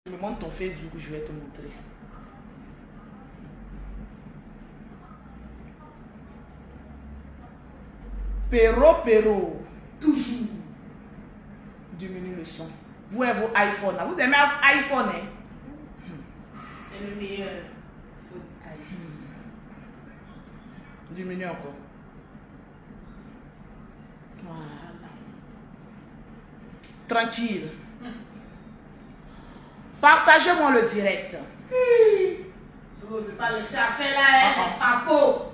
Je me montre ton Facebook, je vais te montrer. Pero. Toujours. Diminue le son. Vous et vos iPhones. Là. Vous aimez iPhone, hein? C'est le meilleur. Faut Diminue encore. Voilà. Tranquille. Partagez-moi le direct. Vous ne pouvez pas laisser affaire là, les papos.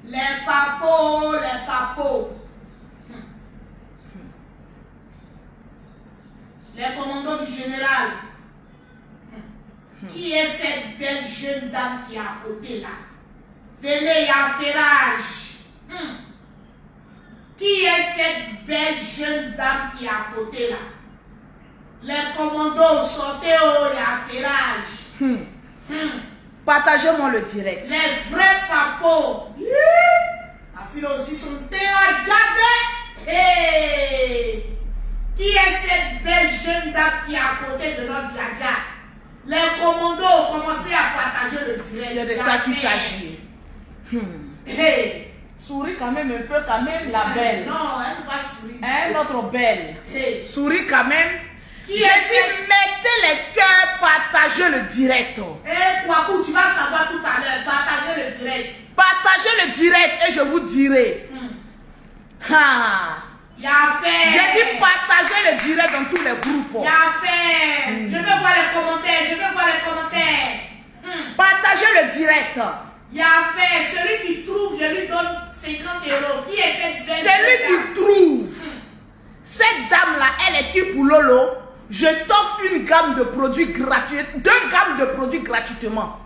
Les papos, les papos. Les commandos du général. Qui est cette belle jeune dame qui est à côté là? Venez, il y a Ferrage. Qui est cette belle jeune dame qui est à côté là? Les commandos, sortez au, il y a Ferrage. Partagez-moi le direct. Les vrais papos. La fille aussi son terrain jadé. Hey. Qui est cette belle jeune dame qui est à côté de notre Djadja? Les commandos ont commencé à partager le direct. C'est de ça qu'il s'agit. Hey. Souris quand même un peu, quand même, la belle. Non, elle ne va pas sourire. Hein, notre belle. Hey. Souris quand même. Qui Je est dis, cette... mettez les cœurs, partagez le direct. Eh, Kouakou, tu vas savoir tout à l'heure. Partagez le direct. Partagez le direct et je vous dirai. Ha. Il y a affaire. J'ai dit partagez le direct dans tous les groupes. Il y a affaire. Je veux voir les commentaires. Je veux voir les commentaires. Partagez le direct. Il y a affaire. Celui qui trouve, je lui donne 50 €. Qui est cette belle Celui qui trouve cette dame-là, elle est qui pour Lolo? Je t'offre une gamme de produits gratuits, 2 gammes de produits gratuitement.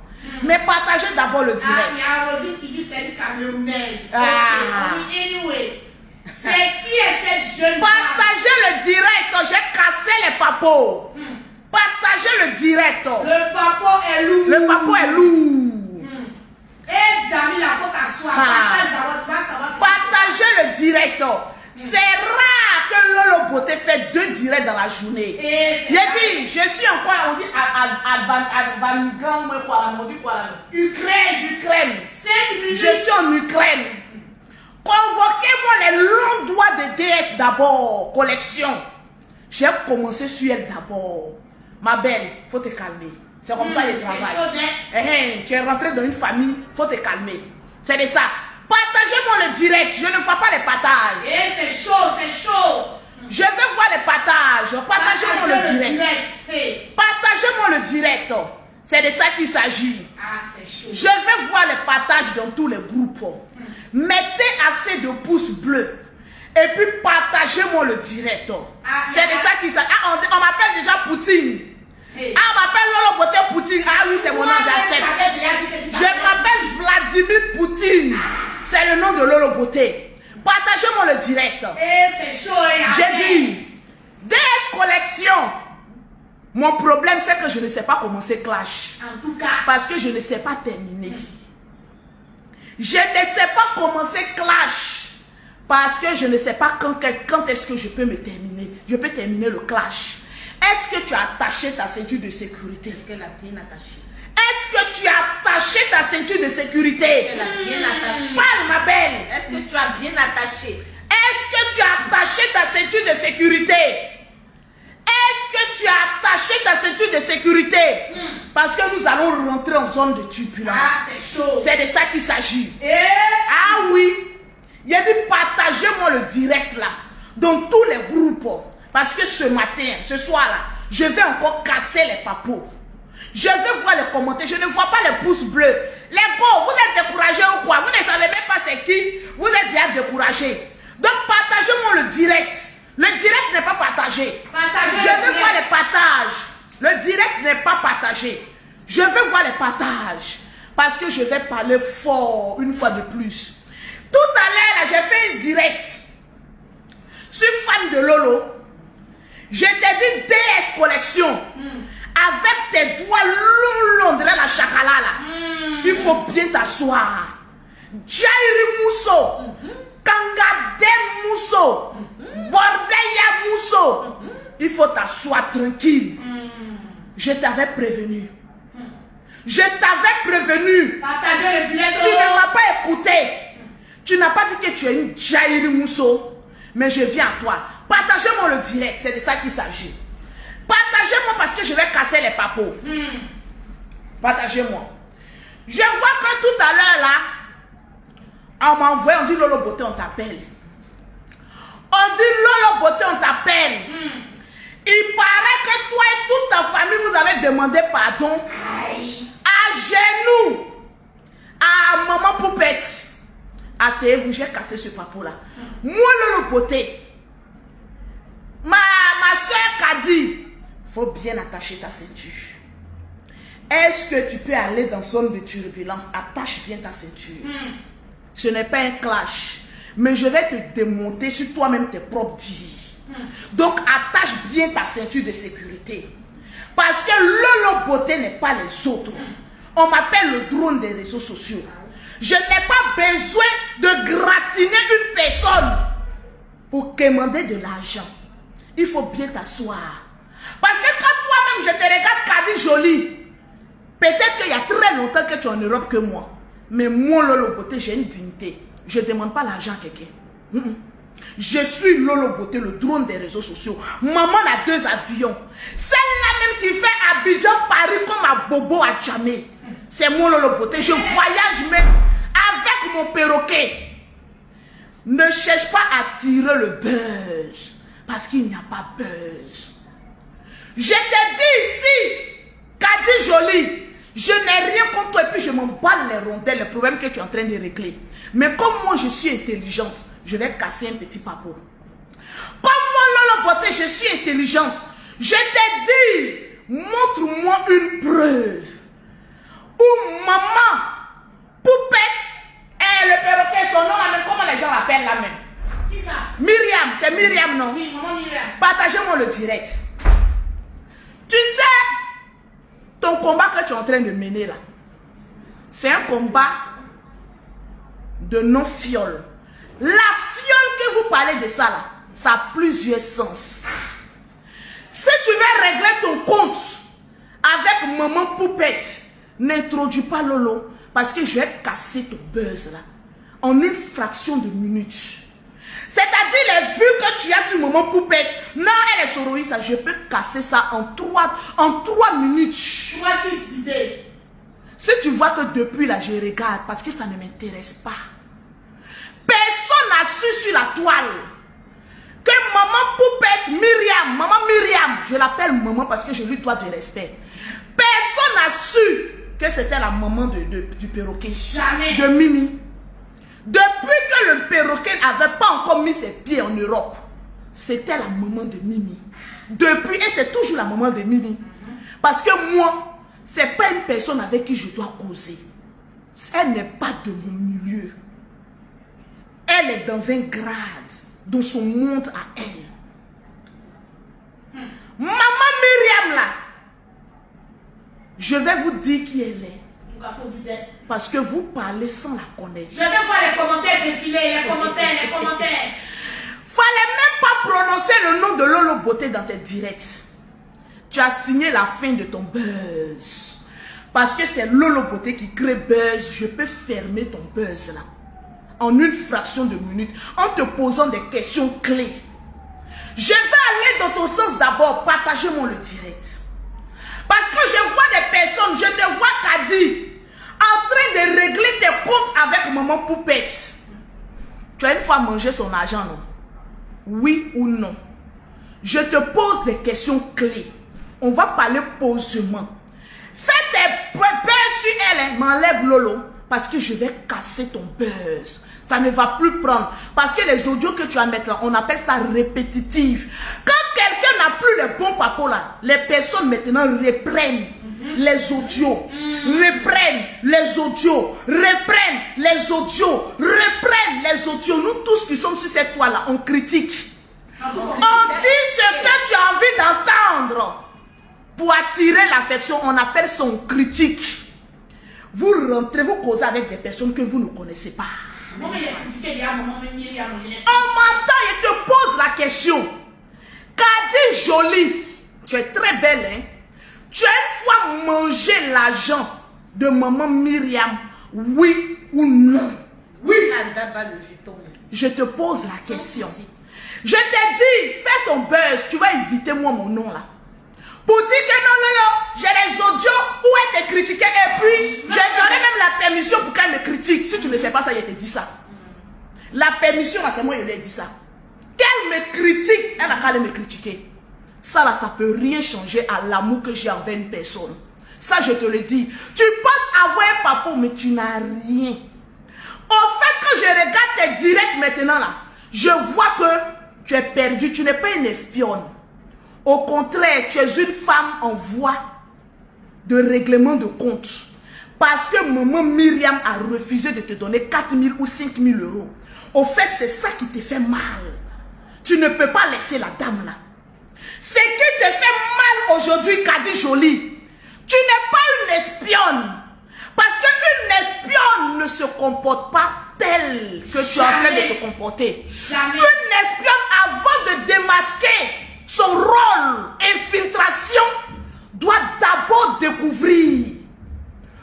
Mais partagez d'abord le direct. Il y a Rosine qui dit c'est une Camerounaise. Anyway. C'est qui est cette jeune femme? Partagez le direct. J'ai cassé les papos. Partagez le direct. Le papo est lourd. Le papo est lourd. Et Jamila, faut t'asseoir. Partage d'abord, tu vas savoir. Partagez le direct. C'est rare que Lolo Beauté fait 2 directs dans la journée. J'ai dit, je suis encore, on dit, à Vanigan, on dit quoi là? Ukraine. 5 minutes. Je suis en Ukraine. Convoquez-moi les longs doigts de DS d'abord. Collection. J'ai commencé sur elle d'abord. Ma belle, faut te calmer. C'est comme ça le travail. Tu es rentré dans une famille, faut te calmer. C'est de ça. Partagez-moi le direct. Je ne vois pas les partages. C'est chaud, c'est chaud. Je veux voir les partages. Partagez-moi le direct. Partagez-moi le direct. C'est de ça qu'il s'agit. C'est chaud. Je veux voir les partages dans tous les groupes. Mettez assez de pouces bleus. Et puis partagez-moi le direct. C'est de ça qu'il s'agit. On m'appelle déjà Poutine. On m'appelle Lolo Beauté Poutine. Ah oui, c'est mon nom, j'accepte. Je m'appelle Vladimir Poutine. C'est le nom de Lolo Beauté. Partagez-moi le direct. C'est chaud. J'ai dit, DS Collection. Mon problème, c'est que je ne sais pas commencer Clash. En tout cas. Parce que je ne sais pas terminer. Je ne sais pas commencer Clash. Parce que je ne sais pas quand est-ce que je peux me terminer. Je peux terminer le Clash. Est-ce que tu as attaché ta ceinture de sécurité? Est-ce qu'elle a bien attaché? Est-ce que tu as attaché ta ceinture de sécurité? Elle a bien attaché. Parle, ma belle. Est-ce que tu as bien attaché? Est-ce que tu as attaché ta ceinture de sécurité? Est-ce que tu as attaché ta ceinture de sécurité? Parce que nous allons rentrer en zone de turbulence. C'est chaud. C'est de ça qu'il s'agit. Ah oui. Il a dit partagez-moi le direct là. Dans tous les groupes. Parce que ce matin, ce soir là, je vais encore casser les papos. Je veux voir les commentaires. Je ne vois pas les pouces bleus. Les gars, vous êtes découragés ou quoi? Vous ne savez même pas c'est qui. Vous êtes déjà découragés. Donc partagez-moi le direct. Le direct n'est pas partagé. Je veux voir les partages. Le direct n'est pas partagé. Je veux voir les partages. Parce que je vais parler fort une fois de plus. Tout à l'heure, j'ai fait un direct. Je suis fan de Lolo. Je t'ai dit DS Collection. Avec tes doigts longs de la chakala là. Il faut bien t'asseoir. Jairi Mousso. Kangade Mousso. Bordeya Mousso. il faut t'asseoir tranquille. Je t'avais prévenu. Je t'avais prévenu. Partagez le direct. Tu ne m'as pas écouté. Tu n'as pas dit que tu es une Jairi Mousso. Mais je viens à toi. Partagez-moi le direct. C'est de ça qu'il s'agit. Partagez-moi parce que je vais casser les papos. Partagez-moi. Je vois que tout à l'heure là, on m'a envoyé, on dit Lolo Beauté, on t'appelle. On dit Lolo Beauté, on t'appelle. Il paraît que toi et toute ta famille, vous avez demandé pardon à genoux à maman Poupette. Asseyez-vous, j'ai cassé ce papo là. Moi, Lolo Beauté, ma soeur Kadi, faut bien attacher ta ceinture. Est-ce que tu peux aller dans zone de turbulence? Attache bien ta ceinture. Ce n'est pas un clash, mais je vais te démonter sur toi-même tes propres dires. Donc attache bien ta ceinture de sécurité. Parce que Lolo Beauté n'est pas les autres. On m'appelle le drone des réseaux sociaux. Je n'ai pas besoin de gratiner une personne pour demander de l'argent. Il faut bien t'asseoir. Parce que quand toi-même je te regarde Kadi jolie, peut-être qu'il y a très longtemps que tu es en Europe que moi. Mais moi, Lolo Beauté, j'ai une dignité. Je ne demande pas l'argent à quelqu'un. Je suis Lolo Beauté, le drone des réseaux sociaux. Maman a 2 avions. Celle-là même qui fait Abidjan, Paris comme à Bobo à Djamé. C'est moi Lolo Beauté. Je voyage même avec mon perroquet. Ne cherche pas à tirer le buzz. Parce qu'il n'y a pas buzz. Je te dis ici, Kadi jolie, je n'ai rien contre toi et puis je m'en bats les rondelles, les problèmes que tu es en train de régler. Mais comme moi je suis intelligente, je vais casser un petit papo. Comme moi Lolo Beauté, je suis intelligente. Je te dis, montre-moi une preuve où maman Poupette et le perroquet, son nom là même, comment les gens l'appellent là même? Qui ça? Myriam, c'est Myriam non? Oui, maman Myriam. Partagez-moi le direct. Tu sais, ton combat que tu es en train de mener là, c'est un combat de non-fiole. La fiole que vous parlez de ça là, ça a plusieurs sens. Si tu veux régler ton compte avec maman Poupette, n'introduis pas Lolo parce que je vais casser ton buzz là en une fraction de minute. C'est-à-dire les vues que tu as sur maman Poupette, non, elle est soroïste, je peux casser ça en 3 minutes. 3-6 idées. Si tu vois que depuis là, je regarde parce que ça ne m'intéresse pas. Personne n'a su sur la toile que maman Poupette, maman Myriam, je l'appelle maman parce que je lui dois du respect. Personne n'a su que c'était la maman du perroquet. Jamais. De Mimi. Depuis que le perroquet n'avait pas encore mis ses pieds en Europe, c'était la maman de Mimi. Depuis, et c'est toujours la maman de Mimi. Parce que moi, ce n'est pas une personne avec qui je dois causer. Elle n'est pas de mon milieu. Elle est dans un grade, dans son monde à elle. Maman Myriam là, je vais vous dire qui elle est. Parce que vous parlez sans la connaître. Je vais voir les commentaires défiler, les commentaires. Fallait même pas prononcer le nom de Lolo Beauté dans tes directs. Tu as signé la fin de ton buzz. Parce que c'est Lolo Beauté qui crée buzz. Je peux fermer ton buzz là. En une fraction de minute. En te posant des questions clés. Je vais aller dans ton sens d'abord. Partagez-moi le direct. Parce que je vois des personnes. Je te vois Kadi en train de régler tes comptes avec maman Poupette. Tu as une fois mangé son argent, non? Oui ou non? Je te pose des questions clés. On va parler posément. Fais tes buzz sur elle, hein. M'enlève Lolo. Parce que je vais casser ton buzz. Ça ne va plus prendre. Parce que les audios que tu vas mettre là, on appelle ça répétitif. Quand quelqu'un n'a plus les bons papos là, les personnes maintenant reprennent les audios. Reprennent les audios. Reprennent les audios. Reprennent les audios. Nous tous qui sommes sur cette toile là, on critique. On dit ce que tu as envie d'entendre. Pour attirer l'affection, on appelle ça une critique. Vous rentrez, vous causez avec des personnes que vous ne connaissez pas. On m'entend et te pose la question. Kadi Jolie, tu es très belle, hein? Tu as une fois mangé l'argent de maman Myriam, oui ou non? Oui. Là-bas, le jeton. Je te pose la question. Je t'ai dit, fais ton buzz, tu vas éviter moi mon nom là. Pour dire que non, j'ai les audios où elle te critiquait et puis j'ai donné même la permission pour qu'elle me critique. Si tu ne sais pas ça, je te dis ça. La permission, c'est moi qui lui ai dit ça. Qu'elle me critique, elle n'a qu'à aller me critiquer. Ça là, ça peut rien changer à l'amour que j'ai envers une personne. Ça, je te le dis. Tu penses avoir un papa, mais tu n'as rien. Au fait, quand je regarde tes directs maintenant là, je vois que tu es perdu, tu n'es pas une espionne. Au contraire, tu es une femme en voie de règlement de compte. Parce que maman Myriam a refusé de te donner 4 000 ou 5 000 euros. Au fait, c'est ça qui te fait mal. Tu ne peux pas laisser la dame là. Ce qui te fait mal aujourd'hui, Kadi Jolie, tu n'es pas une espionne. Parce qu'une espionne ne se comporte pas telle que tu es en train de te comporter. Jamais. Une espionne, avant de démasquer son rôle, infiltration, doit d'abord découvrir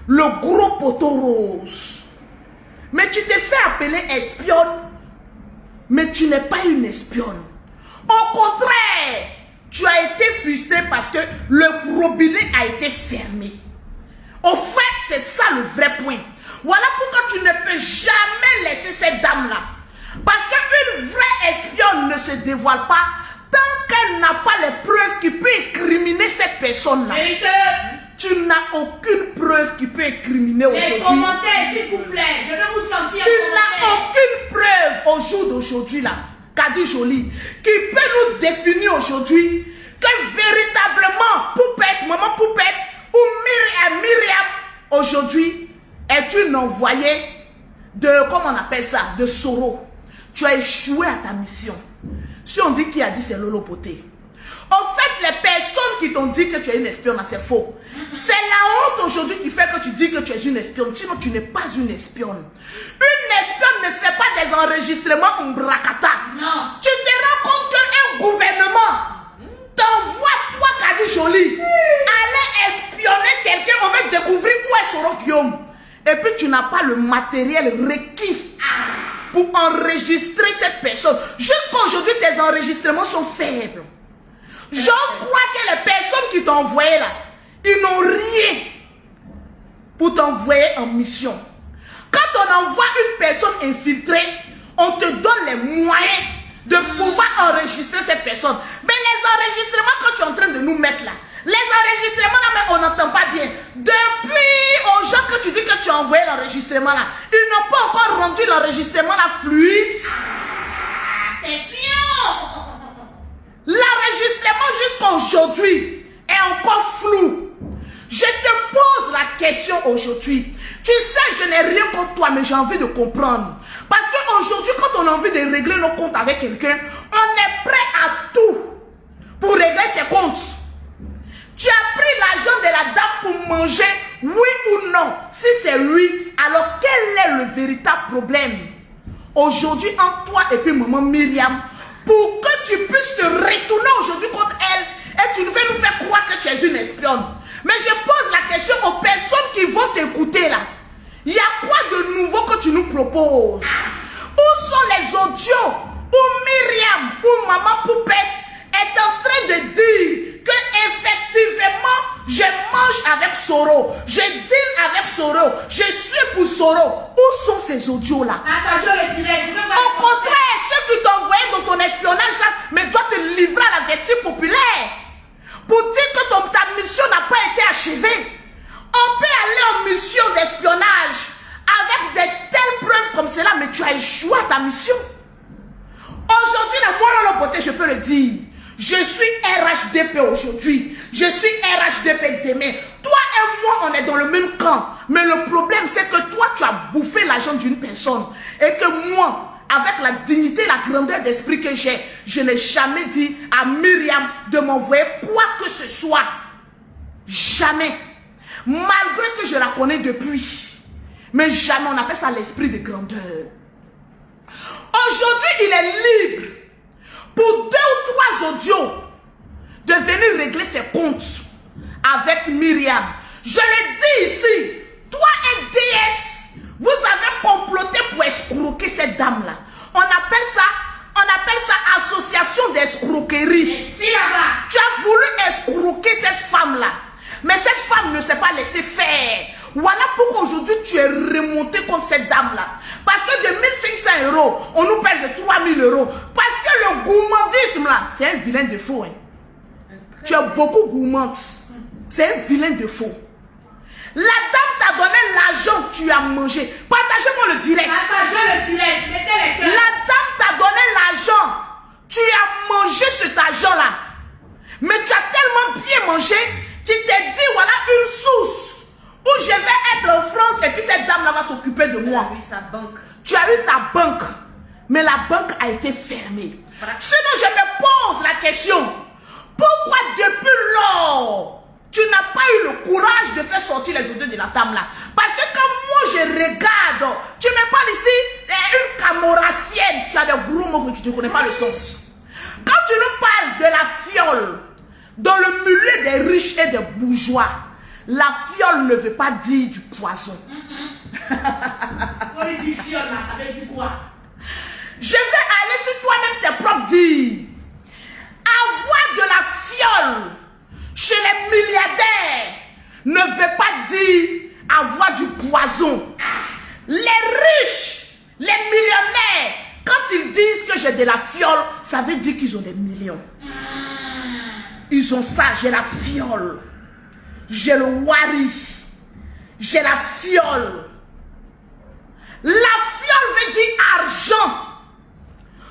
le gros poteau rose. Mais tu t'es fait appeler espionne, mais tu n'es pas une espionne. Au contraire, tu as été frustré parce que le robinet a été fermé. Au fait, c'est ça le vrai point. Voilà pourquoi tu ne peux jamais laisser cette dame-là. Parce qu'une vraie espionne ne se dévoile pas tant qu'elle n'a pas les preuves qui peuvent incriminer cette personne-là. Tu n'as aucune preuve qui peut incriminer aujourd'hui. Les commentaires, s'il vous plaît. Je vais vous sentir. Tu n'as aucune preuve au jour d'aujourd'hui là, Kadi Jolie, qui peut nous définir aujourd'hui que véritablement Poupette, maman Poupette ou Myriam aujourd'hui est une envoyée de, comment on appelle ça, de Soro. Tu as échoué à ta mission. Si on dit qui a dit, c'est Lolo Poté. En fait, les personnes qui t'ont dit que tu es une espionne, c'est faux. C'est la honte aujourd'hui qui fait que tu dis que tu es une espionne. Sinon, tu n'es pas une espionne. Une espionne ne fait pas des enregistrements mbrakata. Non. Tu te rends compte qu'un gouvernement t'envoie, toi, Kadi Jolie, aller espionner quelqu'un, on va découvrir où est Soro Guillaume. Et puis, tu n'as pas le matériel requis pour enregistrer cette personne. Jusqu'à aujourd'hui, tes enregistrements sont faibles. J'ose croire que les personnes qui t'ont envoyé là, ils n'ont rien pour t'envoyer en mission. Quand on envoie une personne infiltrée, on te donne les moyens de pouvoir enregistrer cette personne. Mais les enregistrements que tu es en train de nous mettre là, les enregistrements là, mais on n'entend pas bien. Depuis aux gens que tu dis que tu as envoyé l'enregistrement là, ils n'ont pas encore rendu l'enregistrement là fluide. Attention. L'enregistrement jusqu'à aujourd'hui est encore flou. Je te pose la question aujourd'hui. Tu sais, je n'ai rien contre toi, mais j'ai envie de comprendre. Parce qu'aujourd'hui, quand on a envie de régler nos comptes avec quelqu'un, on est prêt à tout pour régler ses comptes. Tu as pris l'argent de la dame pour manger, oui ou non? Si c'est oui, alors quel est le véritable problème aujourd'hui entre toi et puis maman Myriam? Pour que tu puisses te retourner aujourd'hui contre elle et tu veux nous faire croire que tu es une espionne. Mais je pose la question aux personnes qui vont t'écouter là. Il y a quoi de nouveau que tu nous proposes? Où sont les audios où Myriam ou maman Poupette est en train de dire que effectivement je mange avec Soro, je deal avec Soro, je suis pour Soro? Où sont ces audios là? Attention le direct, je vais voir. Au contraire, ceux qui t'ont envoyé dans ton espionnage là, mais doivent te livrer à la vertu populaire pour dire que ta mission n'a pas été achevée. On peut aller en mission d'espionnage avec de telles preuves comme cela, mais tu as échoué à ta mission. Aujourd'hui, moi, Lolo Poté, je peux le dire. Je suis RHDP aujourd'hui. Je suis RHDP demain. Toi et moi, on est dans le même camp. Mais le problème, c'est que toi, tu as bouffé l'argent d'une personne. Et que moi, avec la dignité et la grandeur d'esprit que j'ai, je n'ai jamais dit à Myriam de m'envoyer quoi que ce soit. Jamais. Malgré que je la connais depuis. Mais jamais, on appelle ça l'esprit de grandeur. Aujourd'hui, il est libre pour 2 ou 3 audios de venir régler ses comptes avec Myriam. Je le dis ici, toi et DS, vous avez comploté pour escroquer cette dame-là. On appelle ça association d'escroquerie. Tu as voulu escroquer cette femme-là. Mais cette femme ne s'est pas laissée faire. Voilà pourquoi aujourd'hui tu es remonté contre cette dame-là. Parce que de 1500 €, on nous parle de 3000 €. Parce que le gourmandisme là, c'est un vilain défaut. Hein. Tu es beaucoup gourmande. C'est un vilain défaut. La dame t'a donné l'argent, tu as mangé. Partagez-moi le direct. Partagez le direct. Mettez les cœurs. La dame t'a donné l'argent. Tu as mangé cet argent-là. Mais tu as tellement bien mangé, tu t'es dit, voilà une source où je vais être en France et puis cette dame-là va s'occuper de moi. Tu as eu sa banque. Tu as eu ta banque, mais la banque a été fermée. Sinon, je me pose la question, pourquoi depuis lors, tu n'as pas eu le courage de faire sortir les odeurs de la dame là? Parce que quand moi je regarde, tu me parles ici une camoracienne, tu as des gros mots que tu ne connais pas le sens. Quand tu nous parles de la fiole, dans le milieu des riches et des bourgeois, la fiole ne veut pas dire du poison. Quand on dit fiole là, ça veut dire quoi? Je vais aller sur toi-même tes propres dires. Avoir de la fiole chez les milliardaires ne veut pas dire avoir du poison. Les riches, les millionnaires, quand ils disent que j'ai de la fiole, ça veut dire qu'ils ont des millions. Ils ont ça, j'ai la fiole. J'ai le wari. J'ai la fiole. La fiole veut dire argent.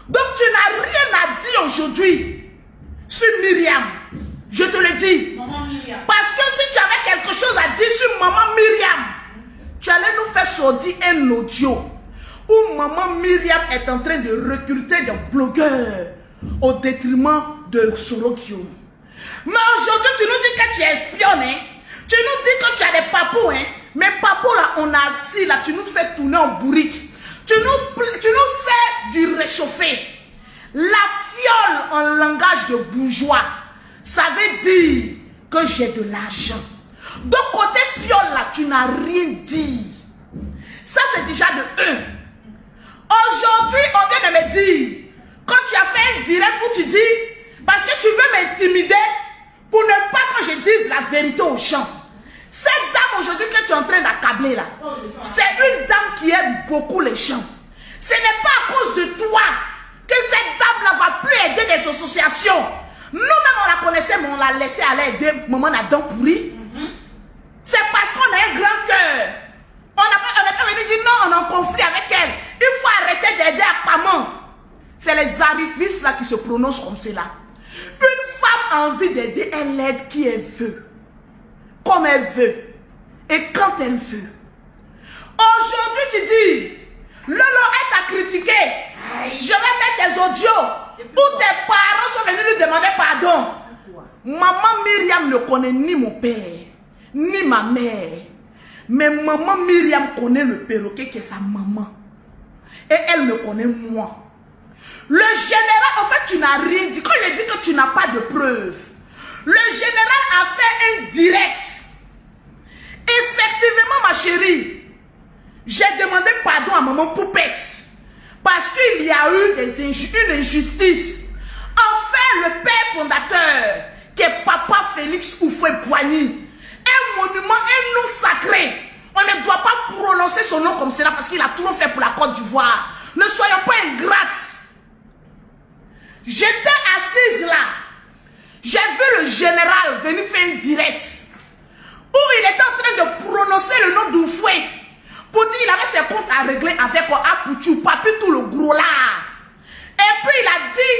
Donc tu n'as rien à dire aujourd'hui sur Myriam. Je te le dis. Maman Myriam. Parce que si tu avais quelque chose à dire sur maman Myriam, tu allais nous faire sortir un audio où maman Myriam est en train de recruter des blogueurs au détriment de Sorokio. Mais aujourd'hui, tu nous dis que tu es espionne, hein? Tu nous dis que tu as des papous, hein? Mais papous là, on a assis là, tu nous fais tourner en bourrique. Tu nous sers du réchauffé. La fiole en langage de bourgeois, ça veut dire que j'ai de l'argent. Donc côté fiole là, tu n'as rien dit. Ça c'est déjà de 1. Aujourd'hui, on vient de me dire, quand tu as fait un direct où tu dis, parce que tu veux m'intimider, pour ne pas que je dise la vérité aux gens. Cette dame aujourd'hui que tu es en train d'accabler là, c'est une dame qui aide beaucoup les gens. Ce n'est pas à cause de toi que cette dame là va plus aider des associations. Nous-mêmes on la connaissait, mais on l'a laissé aller aider maman Nadon pourri. C'est parce qu'on a un grand cœur. On n'a pas venu dire non, on est en conflit avec elle. Il faut arrêter d'aider à maman. C'est les arifistes là qui se prononcent comme cela. Une femme a envie d'aider, elle aide qui elle veut. Comme elle veut. Et quand elle veut. Aujourd'hui tu dis, Lolo elle t'a critiqué. Je vais mettre tes audios où tes parents sont venus lui demander pardon. Maman Myriam ne connaît ni mon père, ni ma mère. Mais maman Myriam connaît le perroquet qui est sa maman. Et elle me connaît moi. Le général, en fait, tu n'as rien dit. Quand je dis que tu n'as pas de preuves, le général a fait un direct. Effectivement, ma chérie, j'ai demandé pardon à maman Poupette. Parce qu'il y a eu une injustice. Enfin, le père fondateur, qui est Papa Félix Houphouët-Boigny, un monument, un nom sacré. On ne doit pas prononcer son nom comme cela parce qu'il a trop fait pour la Côte d'Ivoire. Ne soyons pas ingrates. J'étais assise là. J'ai vu le général venir faire un direct où il était en train de prononcer le nom d'Houphouët pour dire qu'il avait ses comptes à régler avec Apoutou, Papi, tout le gros là. Et puis il a dit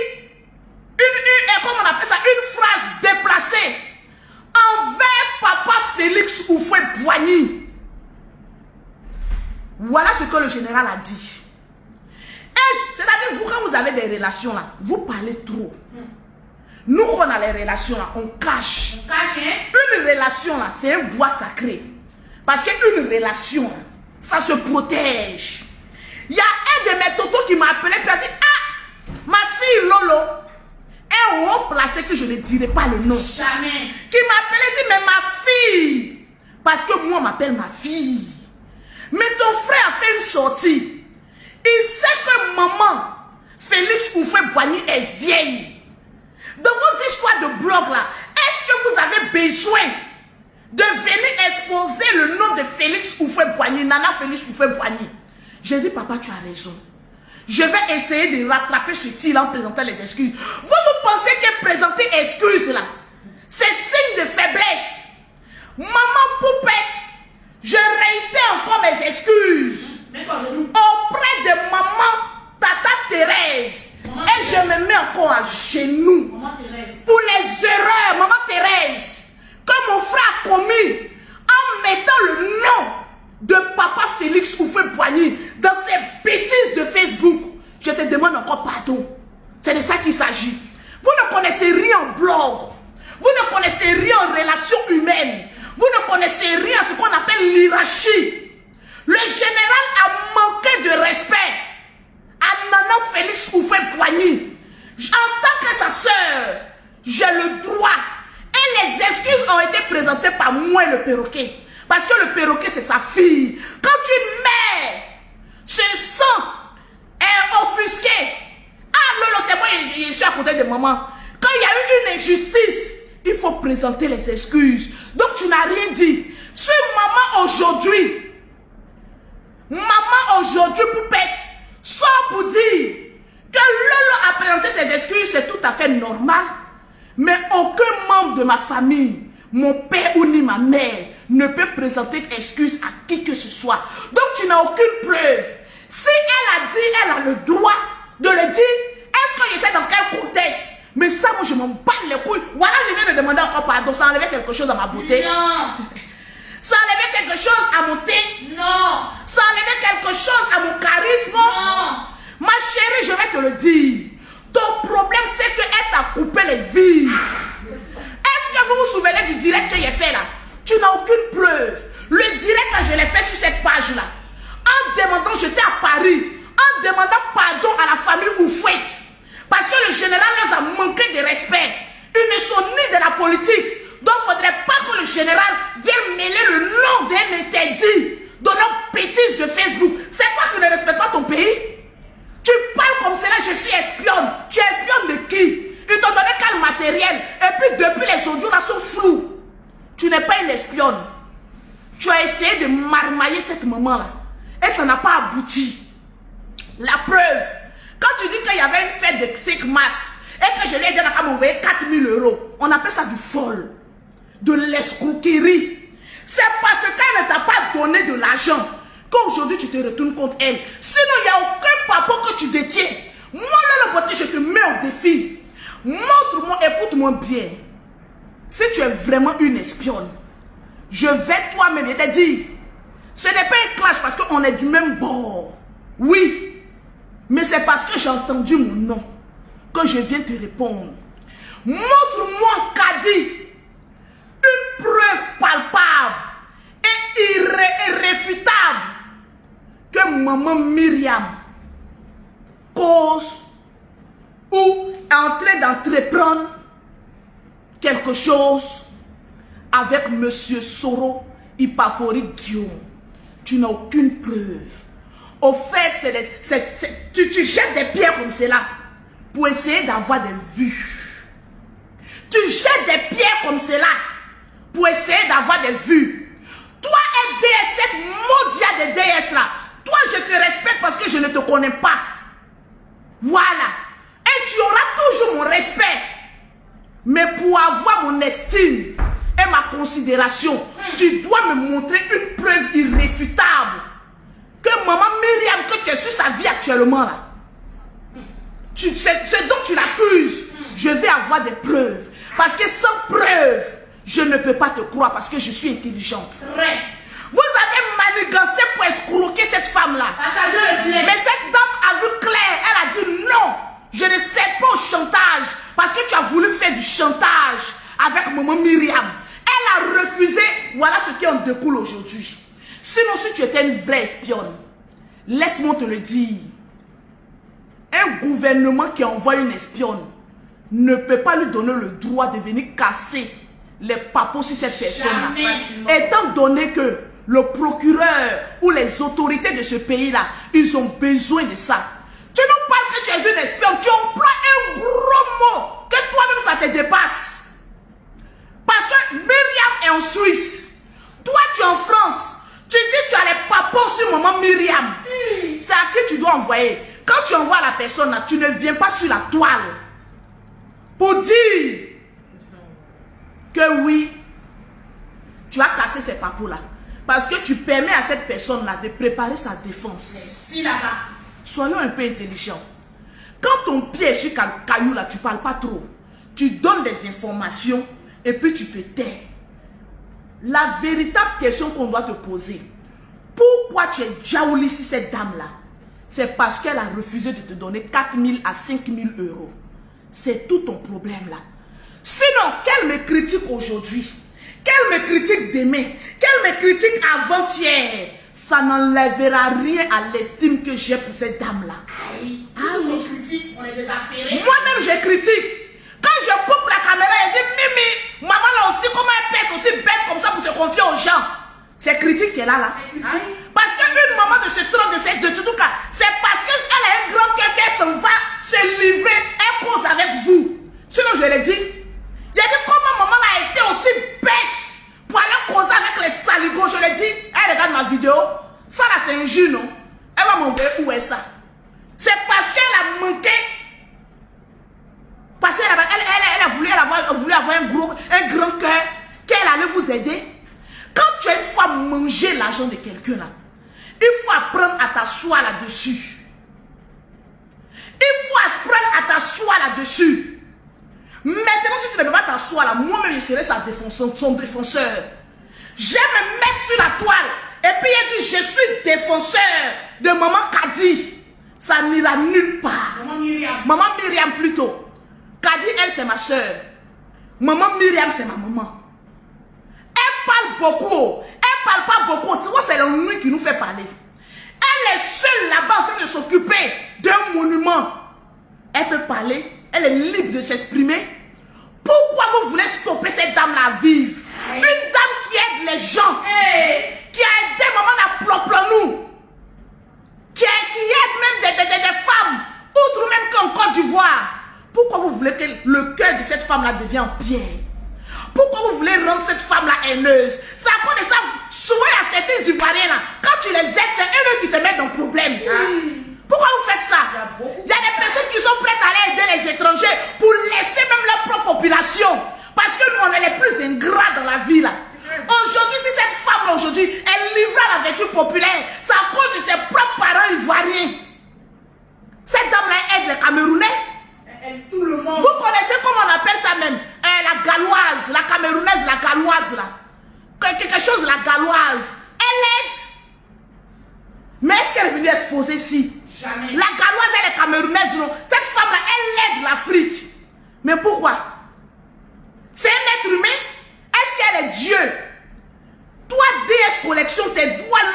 comment on appelle ça, une phrase déplacée envers Papa Félix Houphouët-Boigny. Voilà ce que le général a dit. C'est-à-dire, vous, quand vous avez des relations là, vous parlez trop. Nous, on a les relations là, on cache. On cache, hein? Une relation là, c'est un bois sacré. Parce qu'une relation, ça se protège. Il y a un de mes totos qui m'a appelé et a dit, ah, ma fille Lolo, un haut placé que je ne dirai pas le nom. Jamais. Qui m'appelait, dit, mais ma fille. Parce que moi, on m'appelle ma fille. Mais ton frère a fait une sortie. Il sait que maman, Félix Houphouët-Boigny, est vieille. Dans vos histoires de blog là, est-ce que vous avez besoin de venir exposer le nom de Félix Houphouët-Boigny, Nana Félix Houphouët-Boigny? J'ai dit, papa, tu as raison. Je vais essayer de rattraper ce tir en présentant les excuses. Vous pensez que présenter excuses là, c'est signe de faiblesse? Maman Poupette, je réitère encore mes excuses auprès de maman Tata Thérèse. Et je me mets encore à genoux pour les erreurs, maman Thérèse, que mon frère a commis en mettant le nom de papa Félix Houphouët-Boigny dans ses bêtises de Facebook. Je te demande encore pardon. C'est de ça qu'il s'agit. Vous ne connaissez rien en blog. Vous ne connaissez rien en relations humaines. Vous ne connaissez rien à ce qu'on appelle l'hierarchie. Le général a manqué de respect à Nana Félix Houphouët-Boigny. En tant que sa sœur, j'ai le droit. Et les excuses ont été présentées par moi et le perroquet. Parce que le perroquet, c'est sa fille. Quand une mère se sent offusquée, ah non, c'est moi, je suis à côté de maman. Quand il y a eu une injustice, il faut présenter les excuses. Donc tu n'as rien dit. Si maman aujourd'hui, Poupette, sort pour dire que Lolo a présenté ses excuses, c'est tout à fait normal. Mais aucun membre de ma famille, mon père ou ni ma mère, ne peut présenter d'excuses à qui que ce soit. Donc tu n'as aucune preuve. Si elle a dit, elle a le droit de le dire. Est-ce que je sais dans quel contexte? Mais ça, moi, je m'en bats les couilles. Voilà, je viens de demander encore pardon. Ça enlevait quelque chose à ma beauté? Non. Ça enlevait quelque chose à mon teint? Non. Ça enlevait quelque chose à mon charisme? Non. Ma chérie, je vais te le dire. Ton problème, c'est qu'elle t'a coupé les vies. Est-ce que vous vous souvenez du direct que j'ai fait là? Tu n'as aucune preuve. Le direct, là, je l'ai fait sur cette page-là. En demandant, j'étais à Paris, en demandant pardon à la famille Houphouët. Parce que le général leur a manqué de respect. Ils ne sont ni de la politique. Donc, il ne faudrait pas que le général vienne mêler le nom d'un interdit dans nos bêtises de Facebook. C'est toi qui ne respectes pas ton pays? Tu parles comme cela, je suis espionne. Tu es espionne de qui? Ils t'ont donné quel matériel? Et puis, depuis, les audios là sont flous. Tu n'es pas une espionne. Tu as essayé de marmailler cette maman-là. Et ça n'a pas abouti. La preuve, quand tu dis qu'il y avait une fête de Xmas et que je lui ai dit à m'envoyer 4 000 €, on appelle ça du vol, de l'escroquerie. C'est parce qu'elle ne t'a pas donné de l'argent qu'aujourd'hui tu te retournes contre elle. Sinon, il n'y a aucun papa que tu détiens. Moi, là, le petit, je te mets au défi. Montre-moi, écoute-moi bien. Si tu es vraiment une espionne, je vais toi-même te dire, ce n'est pas un clash parce qu'on est du même bord. Oui, mais c'est parce que j'ai entendu mon nom que je viens te répondre. Montre-moi, Kadi, une preuve palpable et irréfutable que maman Myriam cause ou est en train d'entreprendre quelque chose avec monsieur Soro Ipafori Guillaume. Tu n'as aucune preuve. Au fait, tu jettes des pierres comme cela pour essayer d'avoir des vues. Tu jettes des pierres comme cela pour essayer d'avoir des vues. Toi et DS, cette maudite de DS là, toi je te respecte parce que je ne te connais pas. Voilà. Et tu auras toujours mon respect. Mais pour avoir mon estime et ma considération, tu dois me montrer une preuve irréfutable que maman Myriam, que tu es sur sa vie actuellement là. C'est donc tu l'accuses. Je vais avoir des preuves. Parce que sans preuve, je ne peux pas te croire parce que je suis intelligente. Vrai. Vous avez manigancé pour escroquer cette femme-là. Mais cette dame a vu clair. Elle a dit non. Je ne cède pas au chantage. Parce que tu as voulu faire du chantage avec maman Myriam. Elle a refusé. Voilà ce qui en découle aujourd'hui. Sinon, si tu étais une vraie espionne, laisse-moi te le dire. Un gouvernement qui envoie une espionne ne peut pas lui donner le droit de venir casser les papos sur cette personne-là. Étant donné que le procureur ou les autorités de ce pays-là, ils ont besoin de ça. Tu nous parles que tu es une espionne, tu emploies un gros mot, que toi-même ça te dépasse. Parce que Myriam est en Suisse, toi tu es en France, tu dis que tu as les papos sur maman Myriam. C'est à qui tu dois envoyer. Quand tu envoies la personne là, tu ne viens pas sur la toile pour dire que oui, tu as cassé ces papos là. Parce que tu permets à cette personne là de préparer sa défense. Merci là-bas. Soyons un peu intelligents. Quand ton pied est sur caillou là, tu ne parles pas trop. Tu donnes des informations et puis tu te tais. La véritable question qu'on doit te poser, pourquoi tu es jaouli sur cette dame-là? C'est parce qu'elle a refusé de te donner 4 000 à 5 000 euros. C'est tout ton problème là. Sinon, qu'elle me critique aujourd'hui, qu'elle me critique demain, qu'elle me critique avant-hier, ça n'enlèvera rien à l'estime que j'ai pour cette dame-là. Ah oui, critique, on est des affairés. Moi-même, je critique. Quand je coupe la caméra et dis Mimi, maman là aussi, comment elle peut être aussi bête comme ça pour se confier aux gens? C'est critique qu'elle a là. Parce qu'une maman de ce trône de tout cas, c'est parce qu'elle a un grand cœur qu'elle s'en va se livrer, elle cause avec vous. Sinon, je l'ai dit. Il a dit comment maman a été aussi bête pour aller causer avec les saligots. Je l'ai dit. Elle regarde ma vidéo. Ça là, c'est un jus, non? Elle va m'envoyer où est ça? C'est parce qu'elle a manqué. Parce qu'elle a voulu avoir un grand cœur, qu'elle allait vous aider. Quand tu as une fois mangé l'argent de quelqu'un là, il faut apprendre à t'asseoir là-dessus. Il faut apprendre à t'asseoir là-dessus. Maintenant, si tu ne peux pas t'asseoir là, moi-même je serai son défenseur. Je vais me mettre sur la toile. Et puis il dit, je suis défenseur de maman Kadi. Ça n'ira nulle part. Maman Myriam plutôt. Kadi, elle, c'est ma soeur. Maman Myriam, c'est ma maman. Elle parle beaucoup. Elle parle pas beaucoup. C'est l'ennui qui nous fait parler. Elle est seule là-bas en train de s'occuper d'un monument. Elle peut parler. Elle est libre de s'exprimer. Pourquoi vous voulez stopper cette dame-là à vivre? Une dame qui aide les gens. Qui a aidé maman à Ploplonou. Qui aide même des femmes. Outre même qu'en Côte d'Ivoire. Pourquoi vous voulez que le cœur de cette femme-là devienne en pierre? Pourquoi vous voulez rendre cette femme-là haineuse? C'est à cause de ça, souvent il y a certains Ivoiriens là, quand tu les aides, c'est eux qui te mettent dans le problème. Pourquoi vous faites ça? Il y a des personnes qui sont prêtes à aller aider les étrangers pour laisser même leur propre population. Parce que nous, on est les plus ingrats dans la vie là. Aujourd'hui, si cette femme-là aujourd'hui, elle livre à la vertu populaire, c'est à cause de ses propres parents ivoiriens. Cette dame-là aide les Camerounais. Tout le monde. Vous connaissez comment on appelle ça même? La galloise, la camerounaise, la galloise là. Quelque chose, la galloise. Elle aide. Mais est-ce qu'elle est venue exposer ici? Jamais. La galloise, elle est camerounaise, non? Cette femme-là, elle aide l'Afrique. Mais pourquoi? C'est un être humain? Est-ce qu'elle est Dieu? Toi, DS Collection, tes doigts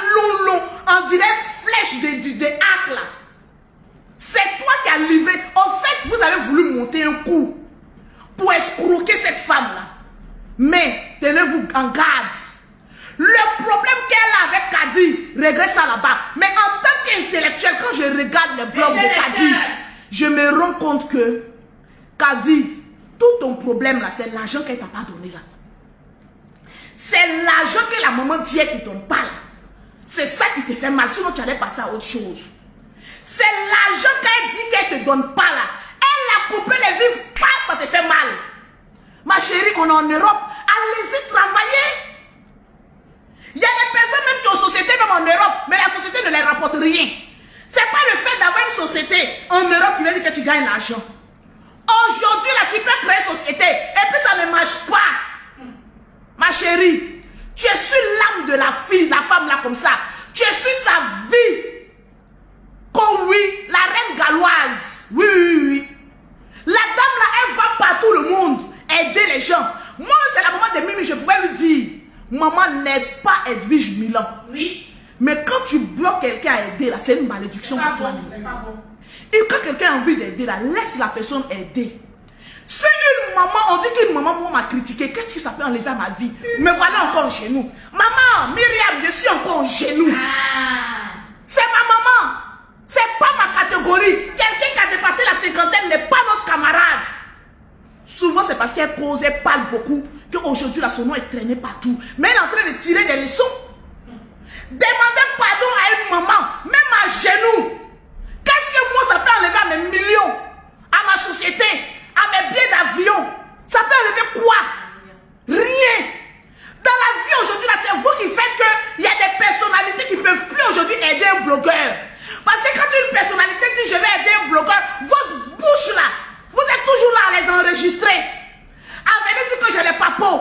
longs, on dirait flèche de arc là. C'est toi qui as livré. En fait, vous avez voulu monter un coup pour escroquer cette femme-là. Mais tenez-vous en garde. Le problème qu'elle a avec Kadi, regrette ça là-bas. Mais en tant qu'intellectuel, quand je regarde les blogs de Kadi, je me rends compte que Kadi, tout ton problème là, c'est l'argent qu'elle t'a pas donné là. C'est l'argent que la maman dit qu'elle ne donne pas là. C'est ça qui te fait mal. Sinon, tu allais passer à autre chose. C'est l'argent qu'elle dit qu'elle ne te donne pas là. Elle a coupé les vivres, ça te fait mal. Ma chérie, on est en Europe. Allez-y travailler. Il y a des personnes même qui ont société même en Europe, mais la société ne leur rapporte rien. C'est pas le fait d'avoir une société en Europe qui veut dire que tu gagnes l'argent. Aujourd'hui, là, tu peux créer une société et puis ça ne marche pas. Ma chérie, tu es sur l'âme de la fille, la femme là comme ça. Tu es sur sa vie. Comme oui, la reine galloise. Oui, oui, oui. La dame là, elle va partout le monde aider les gens. Moi, c'est la maman de Mimi, je pouvais lui dire, maman n'aide pas Edwige Milan. Oui. Mais quand tu bloques quelqu'un à aider là, c'est une malédiction pour toi. C'est pas bon. Et quand quelqu'un a envie d'aider là, laisse la personne aider. Si une maman, on dit qu'une maman m'a critiqué, qu'est-ce que ça peut enlever à ma vie? Me voilà encore en genou. Maman, Myriam, je suis encore en genou. C'est ma maman. C'est pas ma catégorie. Quelqu'un qui a dépassé la cinquantaine n'est pas notre camarade. Souvent, c'est parce qu'elle cause, elle parle beaucoup, qu'aujourd'hui, son nom est traîné partout. Mais elle est en train de tirer des leçons. Demander pardon à une maman, même à genoux. Qu'est-ce que moi, ça peut enlever à mes millions, à ma société, à mes billets d'avion? Ça peut enlever quoi? Rien. Dans la vie aujourd'hui, là, c'est vous qui faites qu'il y a des personnalités qui ne peuvent plus aujourd'hui aider un blogueur. Parce que quand une personnalité dit je vais aider un blogueur, votre bouche là, vous êtes toujours là à les enregistrer. À venir dire que je n'ai pas peau.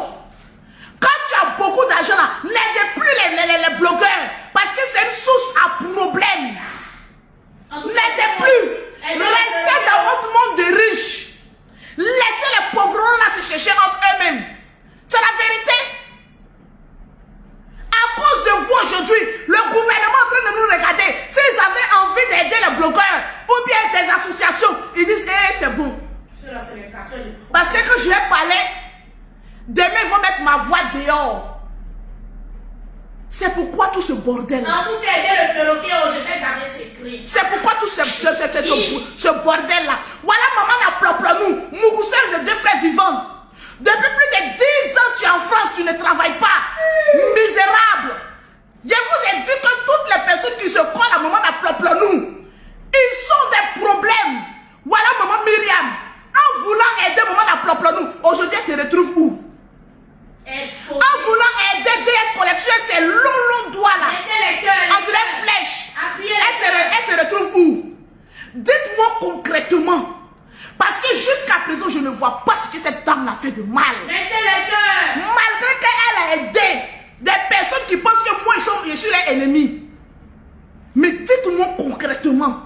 Quand tu as beaucoup d'argent là, n'aidez plus les blogueurs. Parce que c'est une source à problème. N'aidez plus. Restez dans votre monde de riches. Laissez les pauvres là se chercher entre eux-mêmes. C'est la vérité. À cause de vous aujourd'hui, le gouvernement est en train de nous regarder. S'ils avaient envie d'aider les blogueurs ou bien des associations, ils disent eh, c'est bon. Parce que quand je vais parler, demain ils vont mettre ma voix dehors. C'est pourquoi tout ce bordel. C'est pourquoi tout ce bordel là. Voilà maman la ploplonou, mousseuse de deux frères vivants. Depuis plus de 10 ans tu es en France, tu ne travailles pas. Misérable. Je vous ai dit que toutes les personnes qui se collent à maman la ploplonou, ils sont des problèmes. Voilà maman Myriam. En voulant aider maman la ploplonou, aujourd'hui elle se retrouve où? En voulant aider DS Collection, ces longs doigts là, on dirait flèche. Elle se retrouve où? Dites-moi concrètement. Parce que jusqu'à présent, je ne vois pas ce que cette dame a fait de mal. Malgré qu'elle a aidé des personnes qui pensent que moi, je suis leur ennemi. Mais dites-moi concrètement,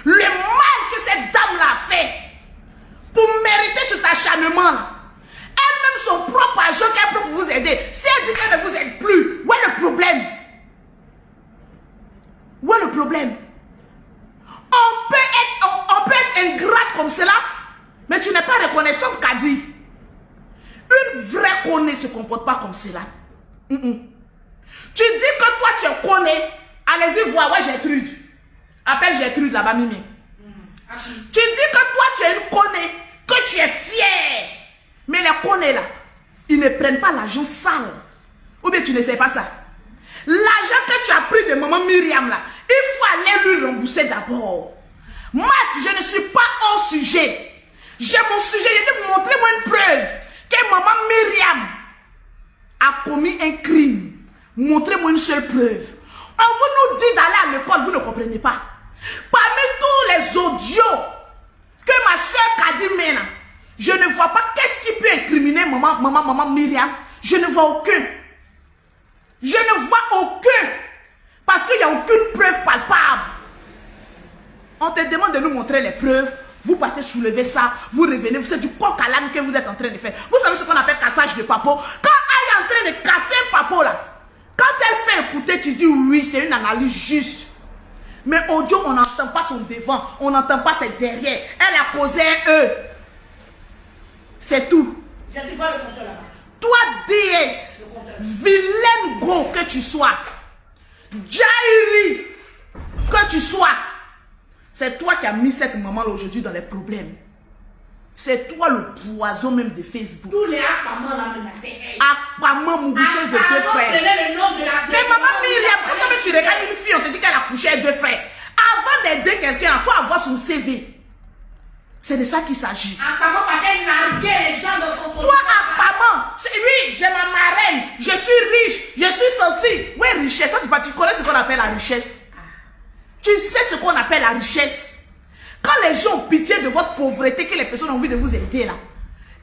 le mal que cette dame a fait pour mériter cet acharnement là. Elle-même son propre argent qu'elle peut vous aider. Si elle dit qu'elle ne vous aide plus, où est le problème? Où est le problème? On peut être ingrate comme cela, mais tu n'es pas reconnaissante, Kadi. Une vraie connaît ne se comporte pas comme cela. Tu dis que toi tu es connaît, allez-y voir, ouais Gertrude. Appelle Gertrude là-bas, Mimi. Tu dis que toi tu es une connaît, que tu es fière. Mais les connaît là, ils ne prennent pas l'argent sale. Ou bien tu ne sais pas ça. L'argent que tu as pris de maman Myriam là, il faut aller lui rembourser d'abord. Moi, je ne suis pas au sujet. J'ai mon sujet, j'ai dit montrez-moi une preuve que maman Myriam a commis un crime. Montrez-moi une seule preuve. On vous nous dit d'aller à l'école, vous ne comprenez pas. Parmi tous les audios que ma soeur Kadi mène, je ne vois pas qu'est-ce qui peut incriminer maman Myriam. Je ne vois aucun. Je ne vois aucun. Parce qu'il n'y a aucune preuve palpable. On te demande de nous montrer les preuves. Vous partez soulever ça. Vous revenez. Vous êtes du coq à l'âne que vous êtes en train de faire. Vous savez ce qu'on appelle cassage de papo. Quand elle est en train de casser un papo là, quand elle fait écouter, tu dis oui, c'est une analyse juste. Mais audio, on n'entend pas son devant. On n'entend pas ses derrière. Elle a causé un E. C'est tout. Je dis pas le compteur là-bas. Toi, DS, vilaine go que tu sois, Jairi que tu sois, c'est toi qui as mis cette maman là aujourd'hui dans les problèmes. C'est toi le poison même de Facebook. Tous les Akpamans là même, c'est elle. Akpamans, mouboucheuse de deux frères. Mais maman Myriam, quand tu regardes une fille, on te dit qu'elle a couché avec deux frères. Avant d'aider quelqu'un, il faut avoir son CV. C'est de ça qu'il s'agit. Akpamans, elle narguait les gens dans son compte. Toi, Akpamans, oui, j'ai ma marraine, je suis riche, je suis ceci. Oui, richesse. Toi, tu connais ce qu'on appelle la richesse. Tu sais ce qu'on appelle la richesse. Quand les gens ont pitié de votre pauvreté, que les personnes ont envie de vous aider là,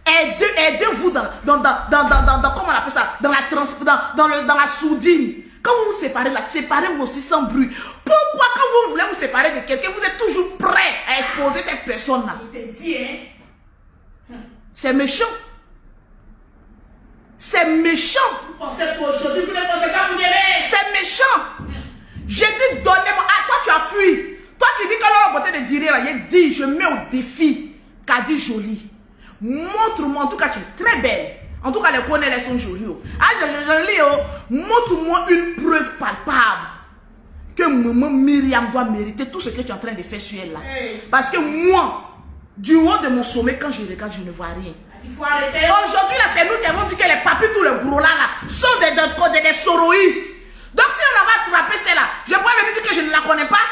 aidez-vous dans comment on appelle ça, dans la sourdine. Quand vous vous séparez là, séparez-vous aussi sans bruit. Pourquoi quand vous voulez vous séparer de quelqu'un, vous êtes toujours prêt à exposer cette personne là? Je te dis, hein. C'est méchant. C'est méchant. Vous pensez qu'aujourd'hui, vous ne pensez pas pour demain. C'est méchant. J'ai dit donnez-moi. Ah, toi tu as fui. Toi qui dis que l'on a beauté de dire là, il dit je mets au défi Kadi Jolie. Montre-moi, en tout cas, tu es très belle. En tout cas, les connais, elles sont jolies. Ah, je lis, montre-moi une preuve palpable que maman Myriam doit mériter tout ce que tu es en train de faire sur elle là. Parce que moi, du haut de mon sommet, quand je regarde, je ne vois rien. Aujourd'hui, là, c'est nous qui avons dit que les papis, tous les gros là, sont des soroïstes. Donc, si on va attraper celle-là, je pourrais venir dire que je ne la connais pas.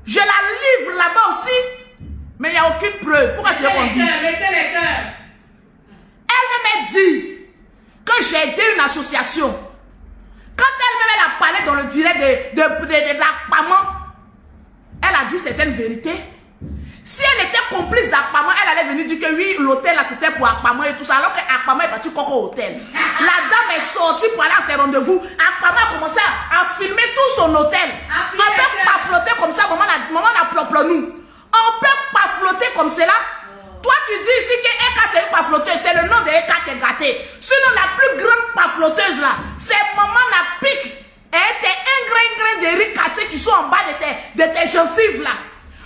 Je la livre là-bas aussi. Mais il n'y a aucune preuve. Pourquoi tu veux qu'on dise? Mettez les cœurs. Elle m'a dit que j'ai aidé une association. Quand elle a parlé dans le direct de l'Akpaman, elle a dit certaines vérités. Si elle était complice d'Akpaman, elle allait venir dire que oui, l'hôtel là c'était pour Akpaman et tout ça, alors que Akpaman est parti coco au hôtel. La dame est sortie pour aller à ses rendez-vous. Akpaman a commencé à filmer tout son hôtel. On ne peut pas flotter comme ça, maman n'a ploplo nous. On peut pas flotter comme cela. Toi, tu dis ici que Eka c'est une paflotteuse, c'est le nom de Eka qui est gâté. Sinon, la plus grande paflotteuse là, c'est maman la pique. Et tes grain de riz cassés qui sont en bas de tes gencives là.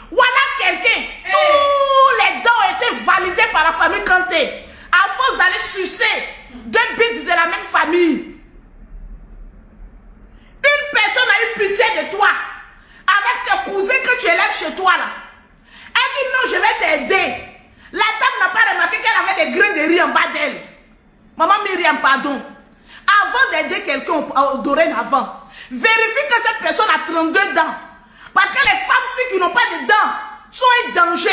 Voilà quelqu'un. Tous les dents ont été validés par la famille Kanté. À force d'aller sucer deux bites de la même famille. Une personne a eu pitié de toi. Avec tes cousins que tu élèves chez toi là. Elle dit non, je vais t'aider. La dame n'a pas remarqué qu'elle avait des grains de riz en bas d'elle. Maman Myriam, pardon. Avant d'aider quelqu'un dorénavant, vérifie que cette personne a 32 dents. Parce que les femmes qui n'ont pas de dents sont un danger.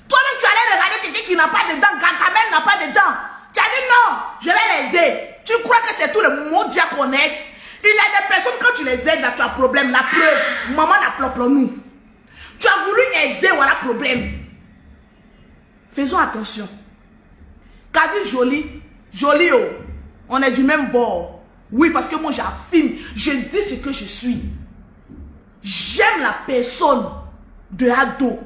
Toi-même, tu allais regarder quelqu'un qui n'a pas de dents, Gagamel n'a pas de dents. Tu as dit non, je vais l'aider. Tu crois que c'est tout le monde qu'on aide? Il y a des personnes, quand tu les aides, là, tu as problème. La preuve, maman n'a pas nous. Tu as voulu aider, voilà le problème. Faisons attention. Kadine Jolie, Jolie, oh, on est du même bord. Oui, parce que moi j'affirme, je dis ce que je suis. J'aime la personne de Ado.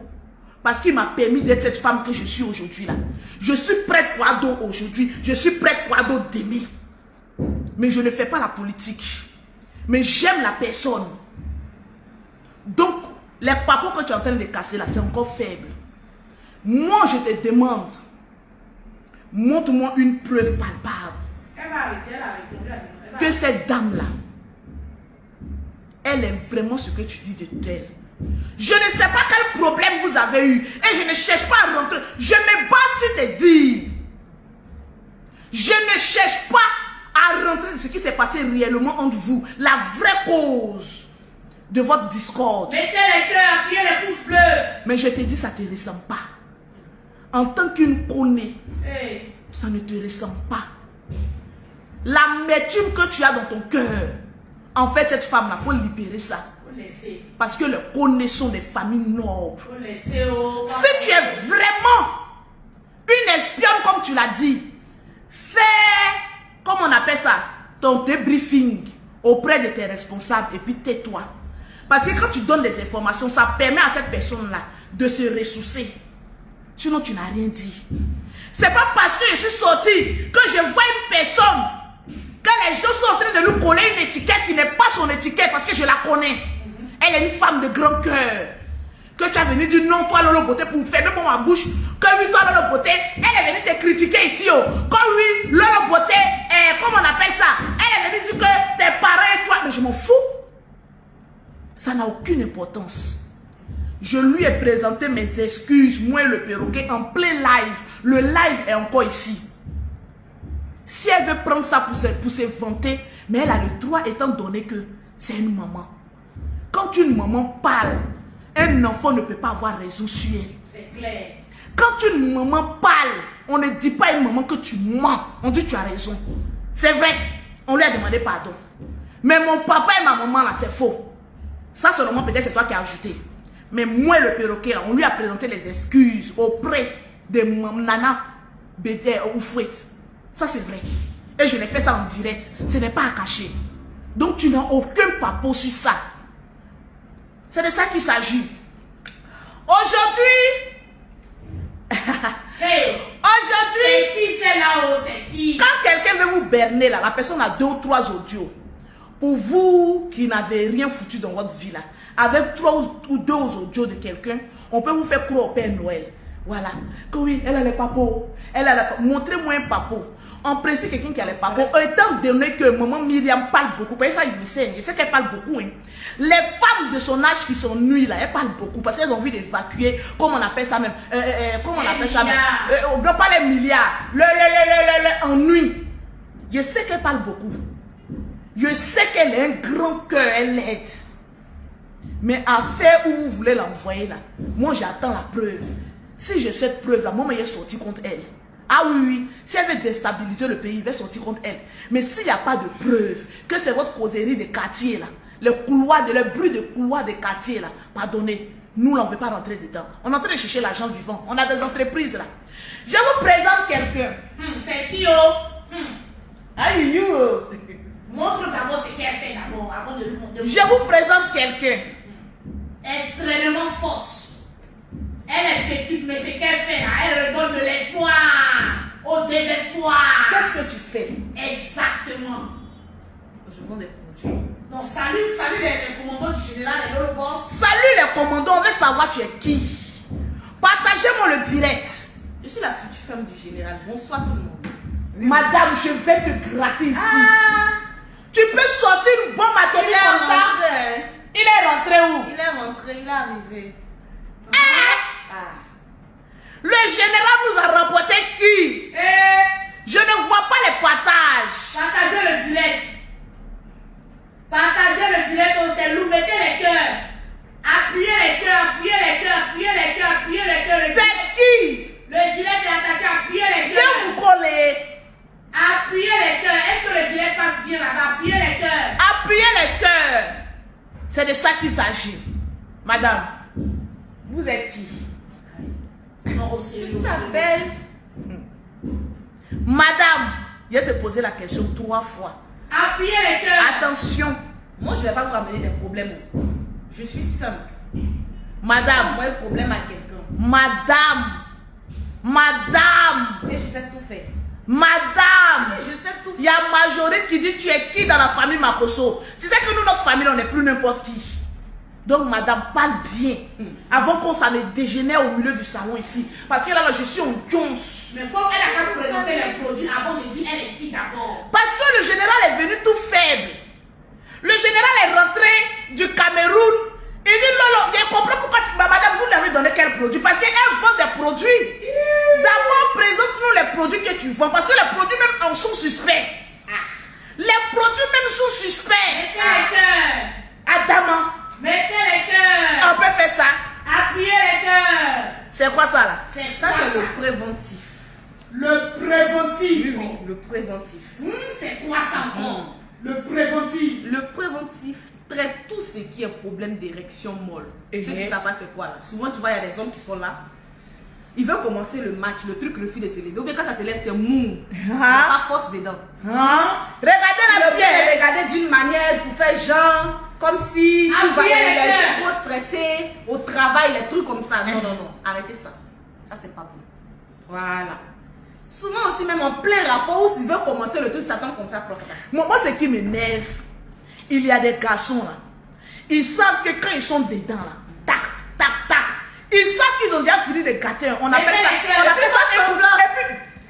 Parce qu'il m'a permis d'être cette femme que je suis aujourd'hui là. Je suis prête pour Ado aujourd'hui. Je suis prête pour Ado d'aimer. Mais je ne fais pas la politique. Mais j'aime la personne. Donc, les papos que tu es en train de casser là, c'est encore faible. Moi, je te demande, montre-moi une preuve palpable que cette dame-là, elle est vraiment ce que tu dis de elle. Je ne sais pas quel problème vous avez eu et je ne cherche pas à rentrer. Je me bats sur tes dires. Je ne cherche pas à rentrer dans ce qui s'est passé réellement entre vous. La vraie cause de votre discorde. Mettez les cœurs, appuyez les pouces bleus. Mais je te dis, ça ne te ressemble pas. En tant qu'une connaît, ça ne te ressemble pas. L'amertume que tu as dans ton cœur, en fait, cette femme-là, il faut libérer ça. Parce que les connaît sont des familles nobles. Si tu es vraiment une espionne, comme tu l'as dit, fais, comment on appelle ça, ton débriefing auprès de tes responsables et puis tais-toi. Parce que quand tu donnes des informations, ça permet à cette personne-là de se ressourcer. Sinon, tu n'as rien dit. C'est pas parce que je suis sortie que je vois une personne que les gens sont en train de lui coller une étiquette qui n'est pas son étiquette parce que je la connais. Elle est une femme de grand cœur. Que tu as venu dire non, toi, Lolo Beauté, pour fermer pour ma bouche. Que oui, toi, Lolo Beauté, elle est venue te critiquer ici. Oh. Que oui, Lolo Beauté, comment on appelle ça? Elle est venue dire que tes parents et toi. Mais je m'en fous. Ça n'a aucune importance. Je lui ai présenté mes excuses, moi et le perroquet, en plein live. Le live est encore ici. Si elle veut prendre ça pour se vanter, mais elle a le droit étant donné que c'est une maman. Quand une maman parle, un enfant ne peut pas avoir raison sur elle. C'est clair. Quand une maman parle, on ne dit pas à une maman que tu mens. On dit tu as raison. C'est vrai. On lui a demandé pardon. Mais mon papa et ma maman là, c'est faux. Ça seulement peut-être c'est toi qui as ajouté. Mais moi le perroquet là, on lui a présenté les excuses auprès de Nana Bédé ou Fouette. Ça c'est vrai. Et je l'ai fait ça en direct. Ce n'est pas à cacher. Donc tu n'as aucun papo sur ça. C'est de ça qu'il s'agit. Aujourd'hui, aujourd'hui, c'est qui c'est là-haut? C'est qui? Quand quelqu'un veut vous berner là, la personne a 2 ou 3 audios. Pour vous qui n'avez rien foutu dans votre vie là, avec 3 ou 2 audios de quelqu'un, on peut vous faire croire au Père Noël. Voilà. Que oui, elle a les papos. Elle a les... Montrez-moi un papo. En principe, quelqu'un qui a les papos, étant donné que maman Myriam parle beaucoup, parce que ça, je sais qu'elle parle beaucoup. Hein. Les femmes de son âge qui sont nues, là, elles parlent beaucoup parce qu'elles ont envie d'évacuer, comment on appelle ça même, comment on appelle ça même, on ne pas les milliards, ennui. Je sais qu'elle parle beaucoup. Je sais qu'elle a un grand cœur, elle l'aide. Mais à faire où vous voulez l'envoyer là, moi j'attends la preuve. Si j'ai cette preuve là, moi je vais sortir contre elle. Ah oui, oui, si elle veut déstabiliser le pays, il va sortir contre elle. Mais s'il n'y a pas de preuve que c'est votre causerie des quartiers là, le bruit de couloir des quartiers là, pardonnez, nous on ne veut pas rentrer dedans. On est en train de chercher l'argent vivant. On a des entreprises là. Je vous présente quelqu'un. C'est qui oh? Aïe, Montre d'abord ce qu'elle fait d'abord avant de lui montrer. Je vous présente quelqu'un. Extrêmement forte. Elle est petite, mais ce qu'elle fait là, elle redonne de l'espoir au désespoir. Qu'est-ce que tu fais? Exactement. Je vends des produits. Donc salut les commandants du général et le boss. Salut les commandants, on veut savoir tu es qui. Partagez-moi le direct. Je suis la future femme du général. Bonsoir tout le monde. Oui, madame, je vais te gratter ici. Tu peux sortir une bombe à Il est comme ça. rentré. Il est rentré où? Il est rentré, il est arrivé. Le général nous a rapporté qui? Je ne vois pas les partages. Partagez le direct. Partagez le direct au cellou. Mettez les cœurs. Appuyez les cœurs, appuyez les cœurs, appuyez les cœurs, appuyez les cœurs. C'est qui? Le direct est attaqué. Appuyez les cœurs. Viens vous coller. Appuyez les cœurs. Est-ce que le direct passe bien là-bas? Appuyez les cœurs. Appuyez les cœurs. C'est de ça qu'il s'agit. Madame, vous êtes qui? Non, Je t'appelle. Madame, je vais te poser la question 3 fois. Appuyez les cœurs. Attention. Moi, je ne vais pas vous ramener des problèmes. Je suis simple. Madame, Envoyer un problème à quelqu'un. Madame, Et je sais tout faire. madame. Et je sais tout Il y a Majorine qui dit tu es qui dans la famille Makoso. Tu sais que nous, notre famille, on n'est plus n'importe qui. Donc, madame, parle bien. Avant qu'on s'en dégénère au milieu du salon ici. Parce que là, je suis en Jones. Mais faut elle a qu'à présenter les produits avant de dire elle est qui d'abord. Parce que le général est venu tout faible. Le général est rentré du Cameroun. Il dit Lolo, je comprends pourquoi madame, vous lui avez donné quel produit. Parce qu'elle vend des produits. D'abord, présente-nous les produits que tu vends. Parce que les produits même en sont suspects. Les produits même sont suspects. Mettez les cœurs. Adama, Mettez les cœurs. on peut faire ça. Appuyez les cœurs. C'est quoi ça là? C'est Ça, quoi c'est ça? le préventif. Le préventif. Oui, le préventif. C'est quoi ça encore? Le préventif. Le préventif traite tout ce qui est problème d'érection molle. Ceux qui savent pas c'est quoi là. Souvent, tu vois, il y a des hommes qui sont là. Ils veulent commencer le match, le truc refuse de se lever. Ou bien quand ça se lève, c'est mou. Il n'y a pas force dedans. Regardez la Le pierre. bien regarder d'une manière pour faire genre, comme si tout va, Appuyez les il est cœurs. trop stressé au travail, les trucs comme ça. Non, non, non. Arrêtez ça. Ça, c'est pas bon. Voilà. Souvent aussi, même en plein rapport, où s'ils veulent commencer le truc, ça tombe comme ça. Moi, ce qui m'énerve, il y a des garçons là. Ils savent que quand ils sont dedans là, tac, tac, tac, ils savent qu'ils ont déjà fini de gâter. On appelle ça. On appelle ça semblant.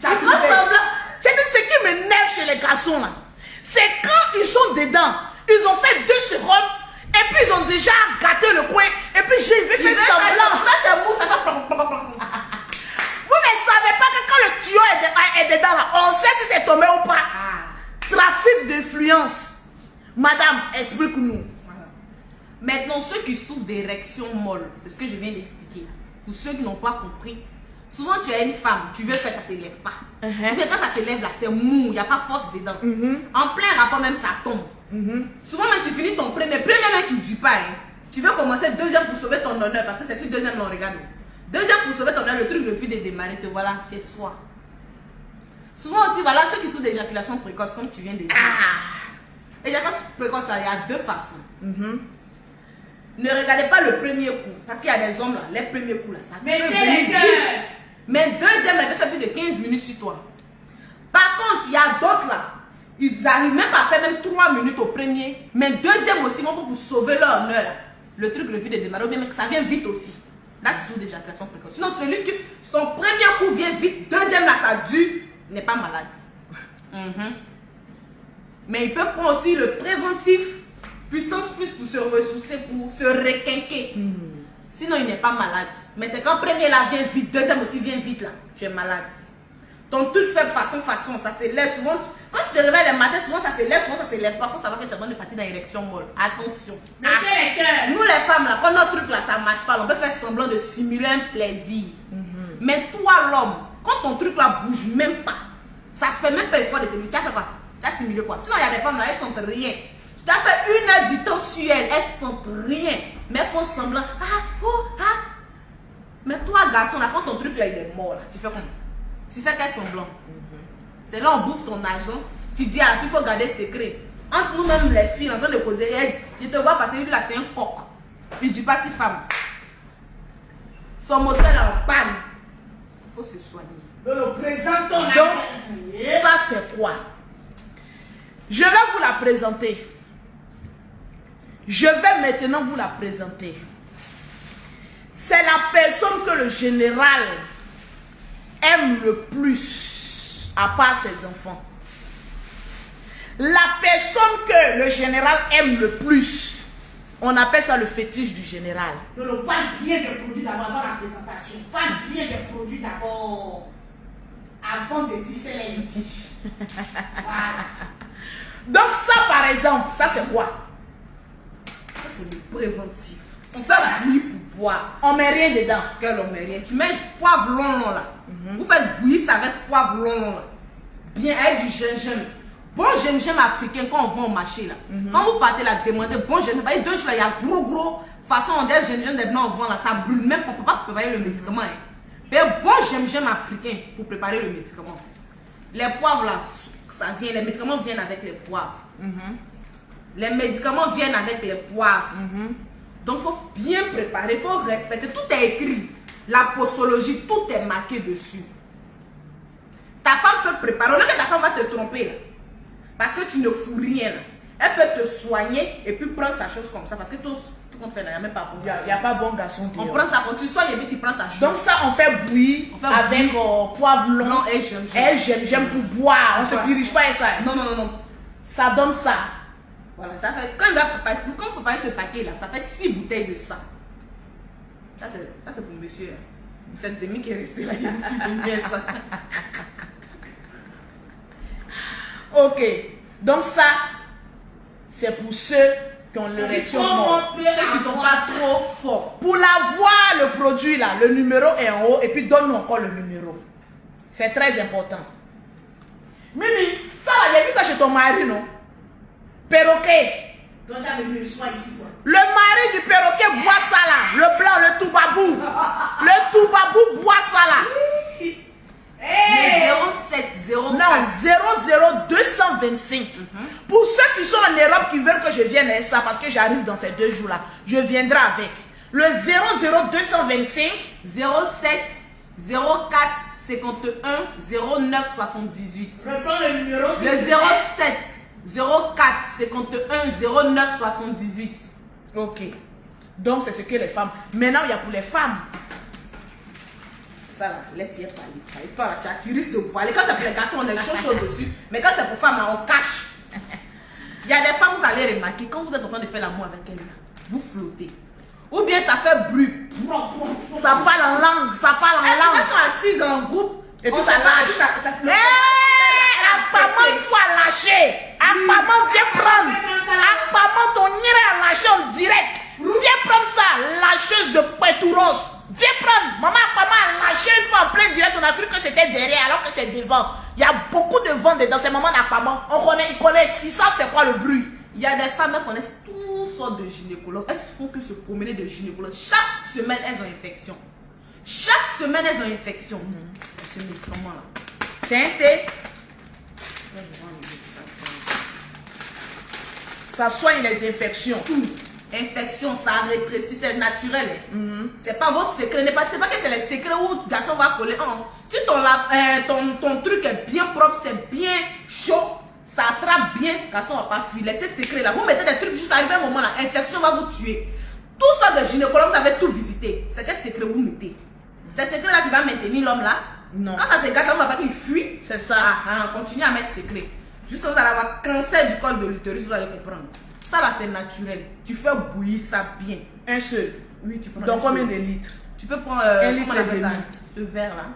Tu fais semblant. C'est ce qui m'énerve chez les garçons là. C'est quand ils sont dedans, ils ont fait 2 secondes et puis ils ont déjà gâté le coin et puis j'ai fait semblant. Là, c'est mou, ça fait. Vous ne savez pas que quand le tuyau est dedans là, on sait si c'est tombé ou pas. Trafic d'influence. Madame, explique-nous. Maintenant, ceux qui souffrent d'érection molle, c'est ce que je viens d'expliquer. Pour ceux qui n'ont pas compris, souvent tu as une femme, tu veux faire, ça ne se lève pas. Mais quand ça se lève là, c'est mou, il n'y a pas force dedans. En plein rapport même, ça tombe. Souvent même tu finis ton premier même qui ne dure pas. Hein. Tu veux commencer deuxième pour sauver ton honneur, parce que c'est sur deuxième on regarde. Deuxième pour sauver ton honneur, le truc refuse de démarrer, te voilà, tu es soi. Souvent aussi, voilà, ceux qui souffrent d'éjaculation précoce, comme tu viens de dire. Éjaculation précoce, il y a 2 façons. Ne regardez pas le premier coup. Parce qu'il y a des hommes là, les premiers coups là, ça peut Mettez venir les cœurs. vite. Mais deuxième, là, il peut faire plus de 15 minutes sur toi. Par contre, il y a d'autres là, ils n'arrivent même pas à faire même 3 minutes au premier. Mais deuxième aussi, pour sauver leur honneur là. Le truc refuse de démarrer, mais ça vient vite aussi. Là, tu souffres d'éjaculation précoce. Sinon, celui qui, son premier coup vient vite, deuxième là, ça dure, n'est pas malade. Mais il peut prendre aussi le préventif, puissance plus pour se ressourcer, pour se requinquer. Sinon, il n'est pas malade. Mais c'est quand premier là vient vite, deuxième aussi vient vite là, tu es malade. Ton truc fait façon, ça s'élève. Souvent, quand tu te réveilles le matin, souvent ça s'élève, souvent ça s'élève pas. Il faut savoir que tu as besoin de partir dans l'érection molle. Attention. Nous les femmes là, quand notre truc là ça marche pas, on peut faire semblant de simuler un plaisir. Mais toi l'homme, quand ton truc là bouge même pas, ça fait même pas effort de te dire, tu as fait quoi? Tu as simulé quoi? Sinon il y a des femmes là, elles sentent rien. Tu as fait 1 heure du temps sur elles, elles sentent rien. Mais elles font semblant. Mais toi garçon là, quand ton truc là il est mort là, tu fais comment? Tu fais quel semblant? C'est là on bouffe ton argent. Tu dis à la fille, il faut garder secret. Entre nous-mêmes, les filles, en train de causer, il te voit passer, lui là, c'est un coq. Il dit pas si femme. Son moteur est en panne. Il faut se soigner. Nous le présentons. Donc, ça c'est quoi? Je vais vous la présenter. Je vais maintenant vous la présenter. C'est la personne que le général aime le plus, à part ses enfants. La personne que le général aime le plus, on appelle ça le fétiche du général. Non, parle bien des produits d'abord avant la présentation. Parle bien des produits d'abord avant de dire les liquides. Voilà. Donc ça par exemple, ça c'est quoi? Ça c'est le préventif. On fait la bouillie pour boire. On met rien dedans. Quel on met rien. Tu mets poivre long là. Vous faites bouillir ça avec poivre long là. Bien avec du gingembre. Bon gingembre africain quand on va au marché là. Quand vous partez là, demandez bon gingembre. Il y a 2 jours là, il y a gros façon on dit gingembre des blancs on vend là, ça brûle même, on ne peut pas préparer le médicament. Mais bon gingembre africain pour préparer le médicament. Les poivres là, ça vient, les médicaments viennent avec les poivres. Les médicaments viennent avec les poivres. Donc il faut bien préparer, il faut respecter, tout est écrit. La posologie, tout est marqué dessus. Ta femme peut préparer, au lieu que ta femme va te tromper là, parce que tu ne fous rien là. Elle peut te soigner et puis prendre sa chose comme ça, parce que tout qu'on fait là, il n'y a même pas bon garçon. Il n'y a pas bon garçon. On prend ça, quand tu soignes et puis tu prends ta chose. Donc ça on fait bouillir avec poivre long et gingembre. Et gingembre pour boire, on ne se dirige pas à ça. Non. Ça donne ça. Voilà, ça fait, quand on prépare ce paquet là, ça fait 6 bouteilles de ça. Ça c'est pour monsieur. Cette demi qui est restée là, il aime bien ça. Ok, donc ça, c'est pour ceux qui ont l'érection morte. Ceux qui sont pas trop forts. Pour l'avoir, le produit là, le numéro est en haut et puis donne-nous encore le numéro. C'est très important. Mimi, ça là, j'ai vu ça chez ton mari, non? Perroquet. Donc tu as venu le soin ici quoi. Le mari du perroquet boit ça là, le blanc, le toubabou. Le toubabou boit ça là. Mais 07 Non, 00225. Pour ceux qui sont en Europe qui veulent que je vienne avec ça, parce que j'arrive dans ces 2 jours-là, je viendrai avec. Le 00225 07 04 51 09 78. Reprends le numéro. Le 07 04 51 09 78. Ok. Donc c'est ce que les femmes. Maintenant, il y a pour les femmes. Ça là, laisse-y parler. Toi là, tu risques de voiler. Quand c'est pour les garçons, on est chaud dessus. Mais quand c'est pour femmes, là, on cache. Il y a des femmes, vous allez remarquer, quand vous êtes en train de faire l'amour avec elle, là, vous flottez. Ou bien ça fait bruit. Ça parle en langue. Ça parle en langue. Elles sont assises en groupe. Et puis ça lâche. Apparemment, il faut lâcher. Apparemment, viens prendre. Apparemment, ton nid est lâché en direct. Viens prendre ça, lâcheuse de Pétouros. Viens prendre. Maman, apparemment, a lâché une fois en plein direct. On a cru que c'était derrière alors que c'est devant. Il y a beaucoup de vent dedans. Ces mamans, apparemment, ils connaissent. Ils savent c'est quoi le bruit. Il y a des femmes qui connaissent toutes sortes de gynécologues. Elles font que se promener de gynécologues. Chaque semaine, elles ont infection. Chaque semaine, elles ont infection. Ce médicament-là. C'est un thé. Ça soigne les infections. Infection, ça rétrécit, c'est naturel. C'est pas vos secrets. C'est pas que c'est les secrets où le garçon va coller. Si ton truc est bien propre, c'est bien chaud, ça attrape bien, le garçon va pas fuir. Laissez secret là. Vous mettez des trucs juste arriver un moment là, infection va vous tuer. Tout ça de gynécologue, vous avez tout visité. C'est quel secret vous mettez? C'est ce secret-là qui va maintenir l'homme là? Non. Quand ça se gâte, on va pas qu'il fuit. C'est ça. Continuez à mettre secret. Jusqu'à vous allez avoir cancer du col de l'utérus, vous allez comprendre. Ça là, c'est naturel. Tu fais bouillir ça bien. Un seul. Oui, tu prends. Dans combien de litres? Tu peux prendre un litre comment on appelle et ça? demi. Ce verre là.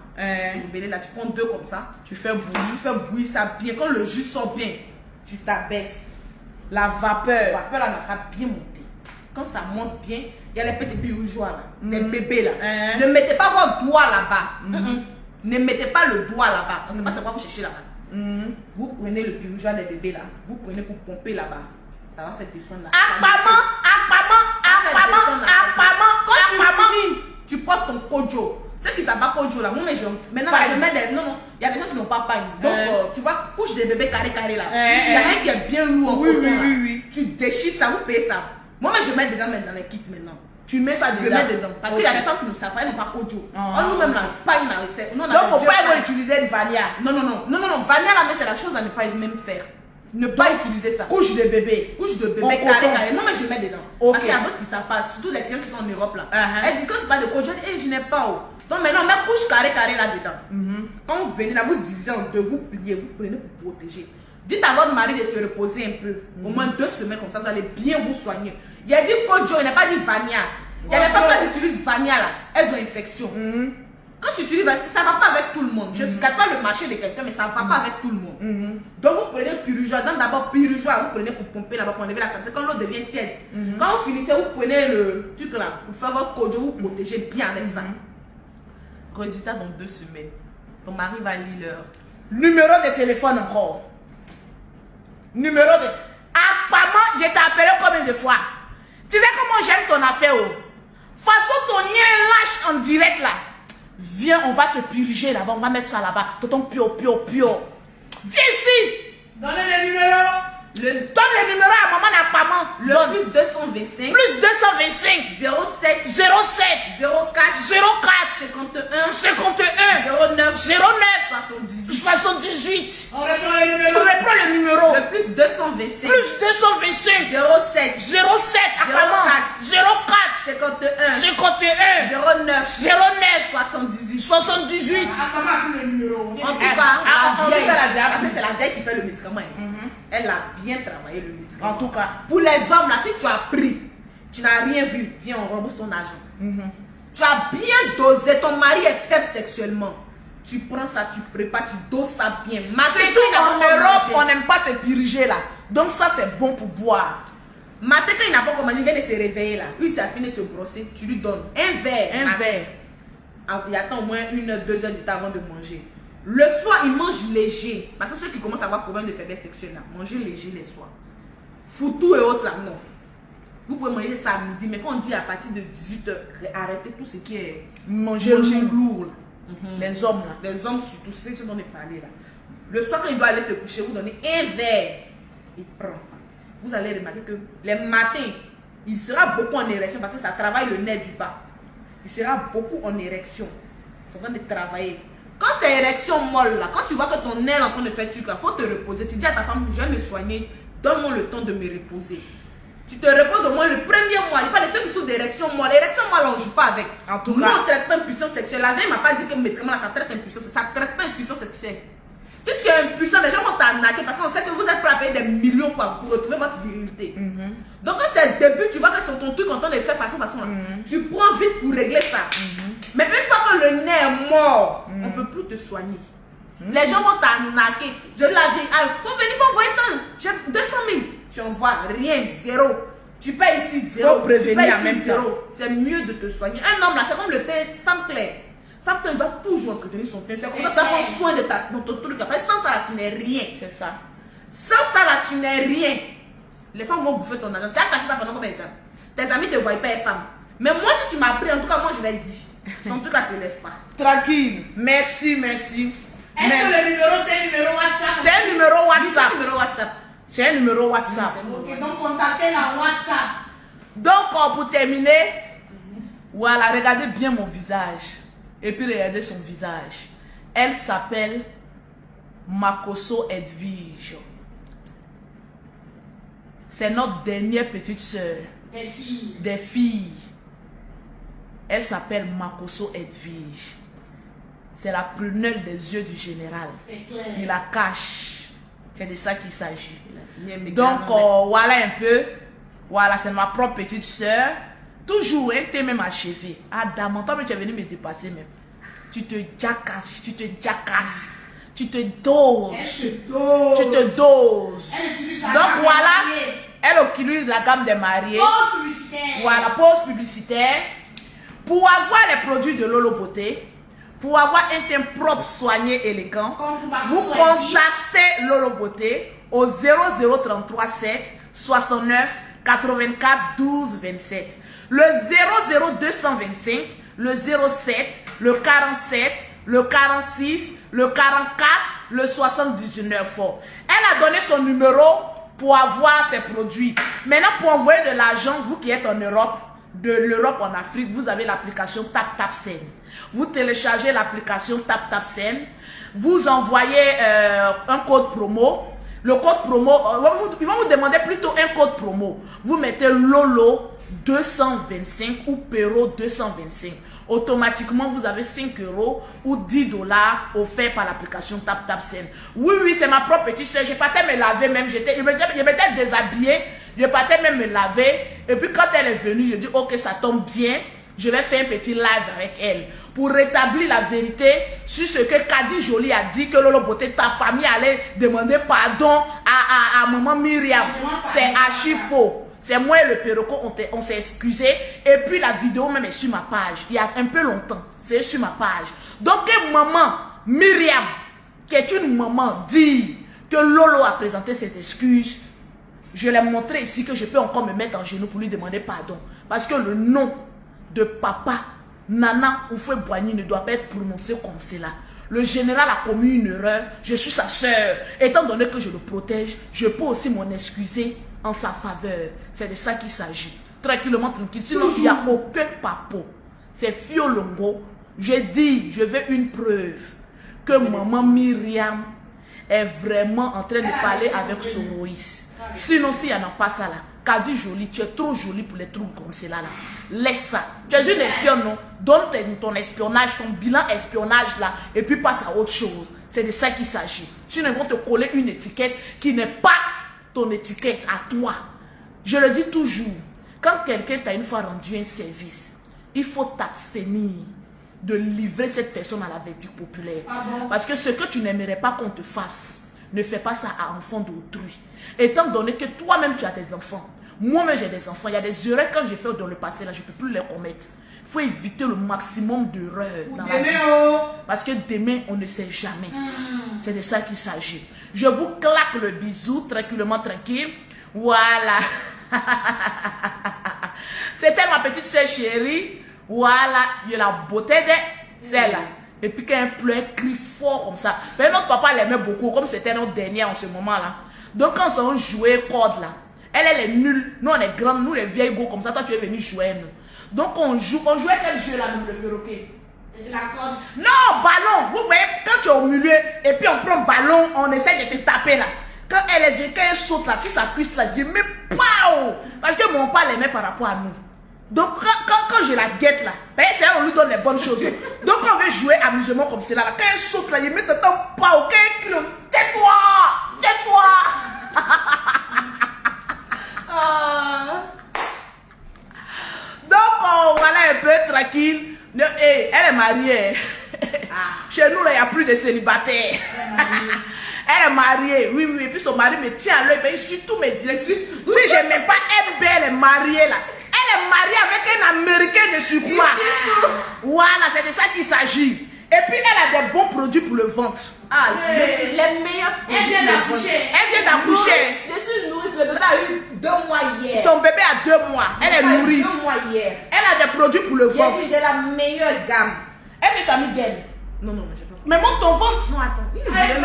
Tu le là, tu prends 2 comme ça. Tu fais bouillir. Tu fais bouillir ça bien. Quand le jus sort bien, tu t'abaisses. La vapeur. La vapeur là n'a pas bien monté. Quand ça monte bien, il y a les petits bourgeois là, les bébés là. Ne mettez pas votre doigt là-bas. Ne mettez pas le doigt là-bas. On ne sait pas c'est quoi vous cherchez là-bas. Vous prenez le bourgeois des bébés là. Vous prenez pour pomper là-bas. Ça va faire descendre la Apparemment. Quand tu finis, tu portes ton kojo. Ceux qui savent pas kojo là, moi mais maintenant là, je mets des. Non, il y a des gens qui n'ont pas paille. Donc tu vois, couche des bébés carré là. Il y a un qui est bien lourd en coton. Oui. Tu déchires ça, vous payez ça. Moi mais je mets dedans dans les kits maintenant. Tu mets ça dedans. Je mets dedans. Parce qu'il y a des femmes qui ne savent pas, elles n'ont pas kojo. Nous-mêmes là, paille là. Donc faut pas utiliser une vanilla. Non. Vanilla là, mais c'est la chose à ne pas même faire. Ne pas utiliser ça. Couche de bébé. Couche de bébé carré. Non, mais je mets dedans. Parce qu'il y a d'autres qui ne savent pas, surtout les clients qui sont en Europe là. Elle dit quand tu parles de kojo, je n'ai pas. Donc maintenant, mets couche carré là dedans. Quand vous venez là, vous divisez en deux, vous pliez, vous prenez pour protéger. Dites à votre mari de se reposer un peu. Au moins 2 semaines comme ça, vous allez bien vous soigner. Il a dit kojo, il n'a pas dit vanilla. Il y a des femmes qui utilisent vanilla là, elles ont infection. Quand tu utilises, ça ne va pas avec tout le monde. Je ne regarde pas le marché de quelqu'un, mais ça ne va pas avec tout le monde. Donc vous prenez le pyrujoa. D'abord pyrujoa, vous prenez pour pomper là-bas, pour enlever la santé. Quand l'eau devient tiède, quand vous finissez, vous prenez le truc là, pour faire votre kojo, vous protégez bien avec ça. Résultat dans 2 semaines. Ton mari va lire l'heure. Numéro de téléphone encore. Numéro de... Apparemment, je t'ai appelé combien de fois? Tu sais comment j'aime ton affaire, oh? Façon ton lien lâche en direct là. Viens, on va te purger là-bas, on va mettre ça là-bas. Tonton pio. Viens ici. Donnez le numéro. Donne le numéro à maman d'apparemment. Le plus 225. Plus 225. 07. 04. 51. 09. 78. On reprend le Tu numéro. reprends le numéro. Le plus 225. Plus 225. 07. Apparemment. 04. 51. 09. 78. Ah, maman, plus le numéro. En tout cas, on la vieille, dit la vieille. parce que c'est la vieille qui fait le médicament. Elle a bien travaillé le médicament. En tout cas. Pour les hommes, là, si tu as pris, tu n'as rien vu, viens, on rembourse ton argent. Tu as bien dosé, ton mari est faible sexuellement. Tu prends ça, tu prépares, tu doses ça bien. C'est tout en Europe, on n'aime pas se purger là. Donc ça, c'est bon pour boire. Matin, quand il n'a pas commencé, il vient de se réveiller là. Lui, il a fini de se brosser, tu lui donnes un verre. Il attend au moins 1 heure, 2 heures du temps avant de manger. Le soir, il mange léger. Parce que ceux qui commencent à avoir problème de faiblesse sexuelle, là, manger léger les soirs. Foutou et autres là, non. Vous pouvez manger ça à midi, mais quand on dit à partir de 18h, arrêtez tout ce qui est Manger lourd. Là. Les hommes là. Les hommes surtout, c'est ce dont on est parlé là. Le soir, quand il doit aller se coucher, vous donnez un verre. Il prend. Vous allez remarquer que les matins, il sera beaucoup en érection parce que ça travaille le nerf du bas. Il sera beaucoup en érection. Ça va de travailler. Quand c'est érection molle là, quand tu vois que ton nerf est en train de faire truc là, il faut te reposer. Tu dis à ta femme, je vais me soigner, donne-moi le temps de me reposer. Tu te reposes au moins le premier mois. Il n'y a pas de ceux qui souffrent d'érection molle. L'érection molle, on ne joue pas avec. En tout Nous, cas. on ne traite pas une puissance sexuelle. La veille, il ne m'a pas dit que le médicament là, ça traite une puissance. Ça ne traite pas une puissance sexuelle. Si tu es impuissant, les gens vont t'arnaquer parce qu'on sait que vous êtes prêt à payer des millions pour retrouver votre virilité. Donc quand c'est le début, tu vois que c'est ton truc en train de faire façon là. Tu prends vite pour régler ça. Mais une fois que le nez est mort, on ne peut plus te soigner. Les gens vont t'arnaquer. Je l'avais. Faut venir, faut envoyer tant. J'ai 200 000. Tu envoies rien, 0. Tu payes ici 0. Faut prévenir tu payes en même ici 0. C'est mieux de te soigner. Un homme là, c'est comme le thé, femme claire. Femme claire doit toujours entretenir son thé. C'est comme ça que tu prends soin de ton truc. Après, sans ça là, tu n'es rien. C'est ça. Sans ça là, tu n'es rien. Les femmes vont bouffer ton argent. Tu as caché ça pendant combien de temps? Tes amis ne te voient pas être femme. Mais moi, si tu m'as pris, en tout cas, moi, je l'ai dit. Son truc là ne se lève pas. Tranquille. Merci. Est-ce que le numéro, c'est un numéro WhatsApp? C'est un numéro Oui, c'est un WhatsApp. numéro WhatsApp. C'est un numéro WhatsApp. Ok, donc contactez la WhatsApp. Donc, pour terminer, voilà, regardez bien mon visage. Et puis, regardez son visage. Elle s'appelle Makoso Edwige. C'est notre dernière petite sœur. Des filles. Des filles. Elle s'appelle Makoso Edwige. C'est la prunelle des yeux du général. C'est clair. Il la cache. C'est de ça qu'il s'agit. Mais Donc, garde, voilà un peu. Voilà, c'est ma propre petite soeur. Toujours, elle t'est même achevée. Ah, dame, toi, mais tu es venu me dépasser même. Tu te jacasses, tu te jacasses. Tu te doses. Elle se dose. Tu te doses. Elle utilise la Donc, gamme voilà. des mariés. Elle utilise la gamme des mariés. Pause publicitaire. Voilà, pause publicitaire. Pour avoir les produits de Lolo Beauté, pour avoir un teint propre, soigné, élégant, Comme pour vous Makoso contactez Lolo Beauté au 0033 7 69 84 12 27. Le 00225, le 07, le 47, le 46, le 44, le 79. Elle a donné son numéro pour avoir ses produits. Maintenant, pour envoyer de l'argent, vous qui êtes en Europe, de l'Europe en Afrique, vous avez l'application TapTapSend. Vous téléchargez l'application TapTapSend. Vous envoyez un code promo. Le code promo, ils vont vous demander plutôt un code promo. Vous mettez Lolo 225 ou Pero 225. Automatiquement, vous avez 5 € ou 10 $ offerts par l'application TapTapSend. Oui, c'est ma propre petite soeur. Je partais me laver même. Je m'étais déshabillée. Je partais même me laver. Et puis quand elle est venue, je dis, ok, ça tombe bien. Je vais faire un petit live avec elle. Pour rétablir la vérité sur ce que Kadi Jolie a dit, que Lolo Beauté, ta famille allait demander pardon à maman Myriam. C'est archi faux. C'est moi et le Perroco, on s'est excusé. Et puis la vidéo même est sur ma page. Il y a un peu longtemps. C'est sur ma page. Donc maman Myriam, qui est une maman, dit que Lolo a présenté ses excuses. Je l'ai montré ici que je peux encore me mettre en genoux pour lui demander pardon. Parce que le nom de papa Nana Oufoué Boigny ne doit pas être prononcé comme cela. Le général a commis une erreur. Je suis sa soeur. Étant donné que je le protège, je peux aussi m'en excuser en sa faveur. C'est de ça qu'il s'agit. Tranquillement, tranquille. Sinon, il n'y a aucun papo. C'est Fiolongo. J'ai dit, je veux une preuve que maman Myriam est vraiment en train de parler avec Soroïs. Sinon, s'il n'y en a pas ça là, Kadi Jolie, tu es trop jolie pour les trucs comme cela là. Laisse ça. Tu es une espionne, non? Donne ton espionnage, ton bilan espionnage là, et puis passe à autre chose. C'est de ça qu'il s'agit. Sinon, ils vont te coller une étiquette qui n'est pas ton étiquette à toi. Je le dis toujours, quand quelqu'un t'a une fois rendu un service, il faut t'abstenir de livrer cette personne à la verdict populaire. Parce que ce que tu n'aimerais pas qu'on te fasse, ne fais pas ça à enfant d'autrui. Étant donné que toi-même tu as des enfants, moi-même j'ai des enfants, il y a des erreurs quand j'ai fait dans le passé, là je ne peux plus les commettre. Il faut éviter le maximum d'erreurs dans la vie. Parce que demain, on ne sait jamais. C'est de ça qu'il s'agit. Je vous claque le bisou, tranquillement, tranquille. Voilà. C'était ma petite soeur chérie. Voilà, il y a la beauté de celle-là. Et puis quand elle pleure, elle crie fort comme ça. Mais notre papa l'aimait beaucoup, comme c'était notre dernière en ce moment-là. Donc quand on jouait corde là, elle est nulle. Nous on est grandes, nous les vieilles go comme ça. Toi tu es venu jouer nous. Donc on jouait quel jeu là, même le perroquet? La corde. Non, ballon. Vous voyez, quand tu es au milieu et puis on prend ballon, on essaie de te taper là. Quand elle vient, quand elle saute là, si ça cuisse là, je mets pow. Parce que mon père l'aimait par rapport à nous. Donc quand je la guette là, c'est là on lui donne les bonnes choses. Donc quand on veut jouer amusement comme cela là, quand elle saute là, il met ton temps pow. Quand elle crie, tais-toi, tais-toi. Donc voilà un peu tranquille. Elle est mariée. Chez nous, il n'y a plus de célibataires. Elle est mariée. Oui, oui. Et puis son mari me tient à l'œil. Il surtout me dit, si je n'aime pas elle est mariée là. Elle est mariée avec un Américain de surpoids. Voilà, c'est de ça qu'il s'agit. Et puis elle a des bons produits pour le ventre. Ah, les meilleurs produits. Elle vient d'accoucher. Elle vient d'accoucher. Je suis une nourrice. Le bébé a eu 2 mois hier. Son bébé a 2 mois. Elle est nourrice. 2 mois hier. Elle a des produits pour le ventre. J'ai dit, j'ai la meilleure gamme. Est-ce que tu as mis gaine? Non, non, j'ai pas. Mais monte ton ventre. Non, attends. Non,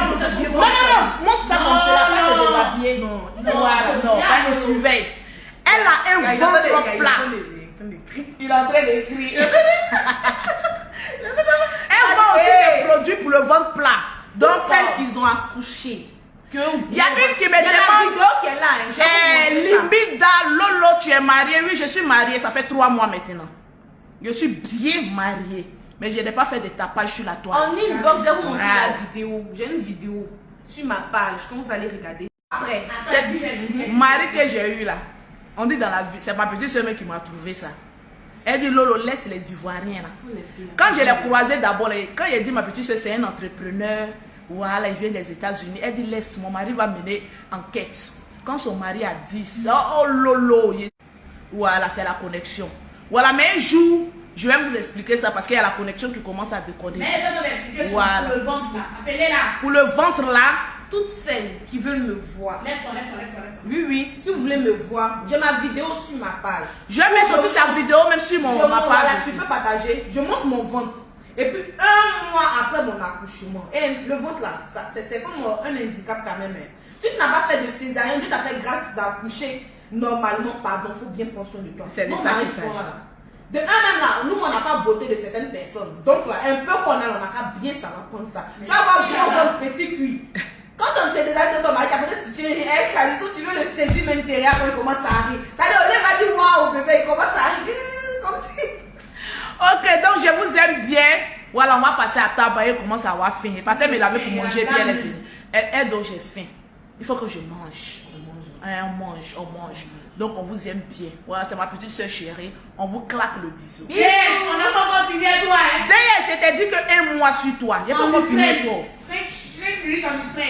monte ça comme cela. Pas te déshabiller. Non, voilà, non, pas me surveille. Elle a un ventre plat. Il est en train d'écrire. Elle vend aussi des produits pour le ventre plat. Donc, celles qu'ils ont accouché. Il y a une qui me demande, vidéo qui est là. Libida, Lolo, tu es es mariée? Oui, je suis mariée. Ça fait 3 mois maintenant. Je suis bien mariée. Mais je n'ai pas fait de tapage sur la toile. En inbox, je vais vous montrer la vidéo. J'ai une vidéo sur ma page. Quand vous allez regarder. Après, cette mari que j'ai eu là, on dit dans la vie, c'est ma petite soeur qui m'a trouvé ça. Elle dit Lolo, laisse les Ivoiriens là. Quand je l'ai croisé d'abord, quand il dit ma petite soeur c'est un entrepreneur, voilà, il vient des États-Unis, elle dit laisse, mon mari va mener enquête. Quand son mari a dit ça, oh Lolo, voilà, c'est la connexion. Voilà, mais un jour, je vais vous expliquer ça parce qu'il y a la connexion qui commence à décoder. Mais elle va m'expliquer voilà. Pour le ventre là. Appelez-la. Pour le ventre là, toutes celles qui veulent me voir. Lève-toi. Oui, oui. Si vous voulez me voir, j'ai ma vidéo sur ma page. Je vais mettre aussi sa vidéo même sur ma page. Voilà, tu peux partager. Je montre mon ventre. Et puis 1 mois après mon accouchement. Et le ventre là, c'est comme un handicap quand même. Si tu n'as pas fait de césarienne, tu t'as fait grâce d'accoucher normalement, pardon, il faut bien prendre soin de toi. C'est de ça qui de un même là, nous on n'a pas beauté de certaines personnes. Donc là, un peu qu'on a, on n'a qu'à bien savoir prendre ça. Tu vas avoir gros petit cuit. Quand on te déshabille ton mari, tu as peut-être si tu es un calisson, tu veux le séduire même derrière quand il commence à arriver. T'as dit, va dire waouh bébé, il commence à arriver comme si. Ok, donc je vous aime bien. Voilà, on va passer à table, il commence à avoir faim. Partez me laver pour manger, puis elle est finie. Elle donc j'ai faim. Il faut que je mange. On mange. Donc on vous aime bien. Voilà, c'est ma petite soeur chérie. On vous claque le bisou. Yes, on n'a pas encore fini à toi. D'ailleurs, c'était dit que 1 mois sur toi. Il n'y a pas encore fini toi. 5 minutes en Ukraine.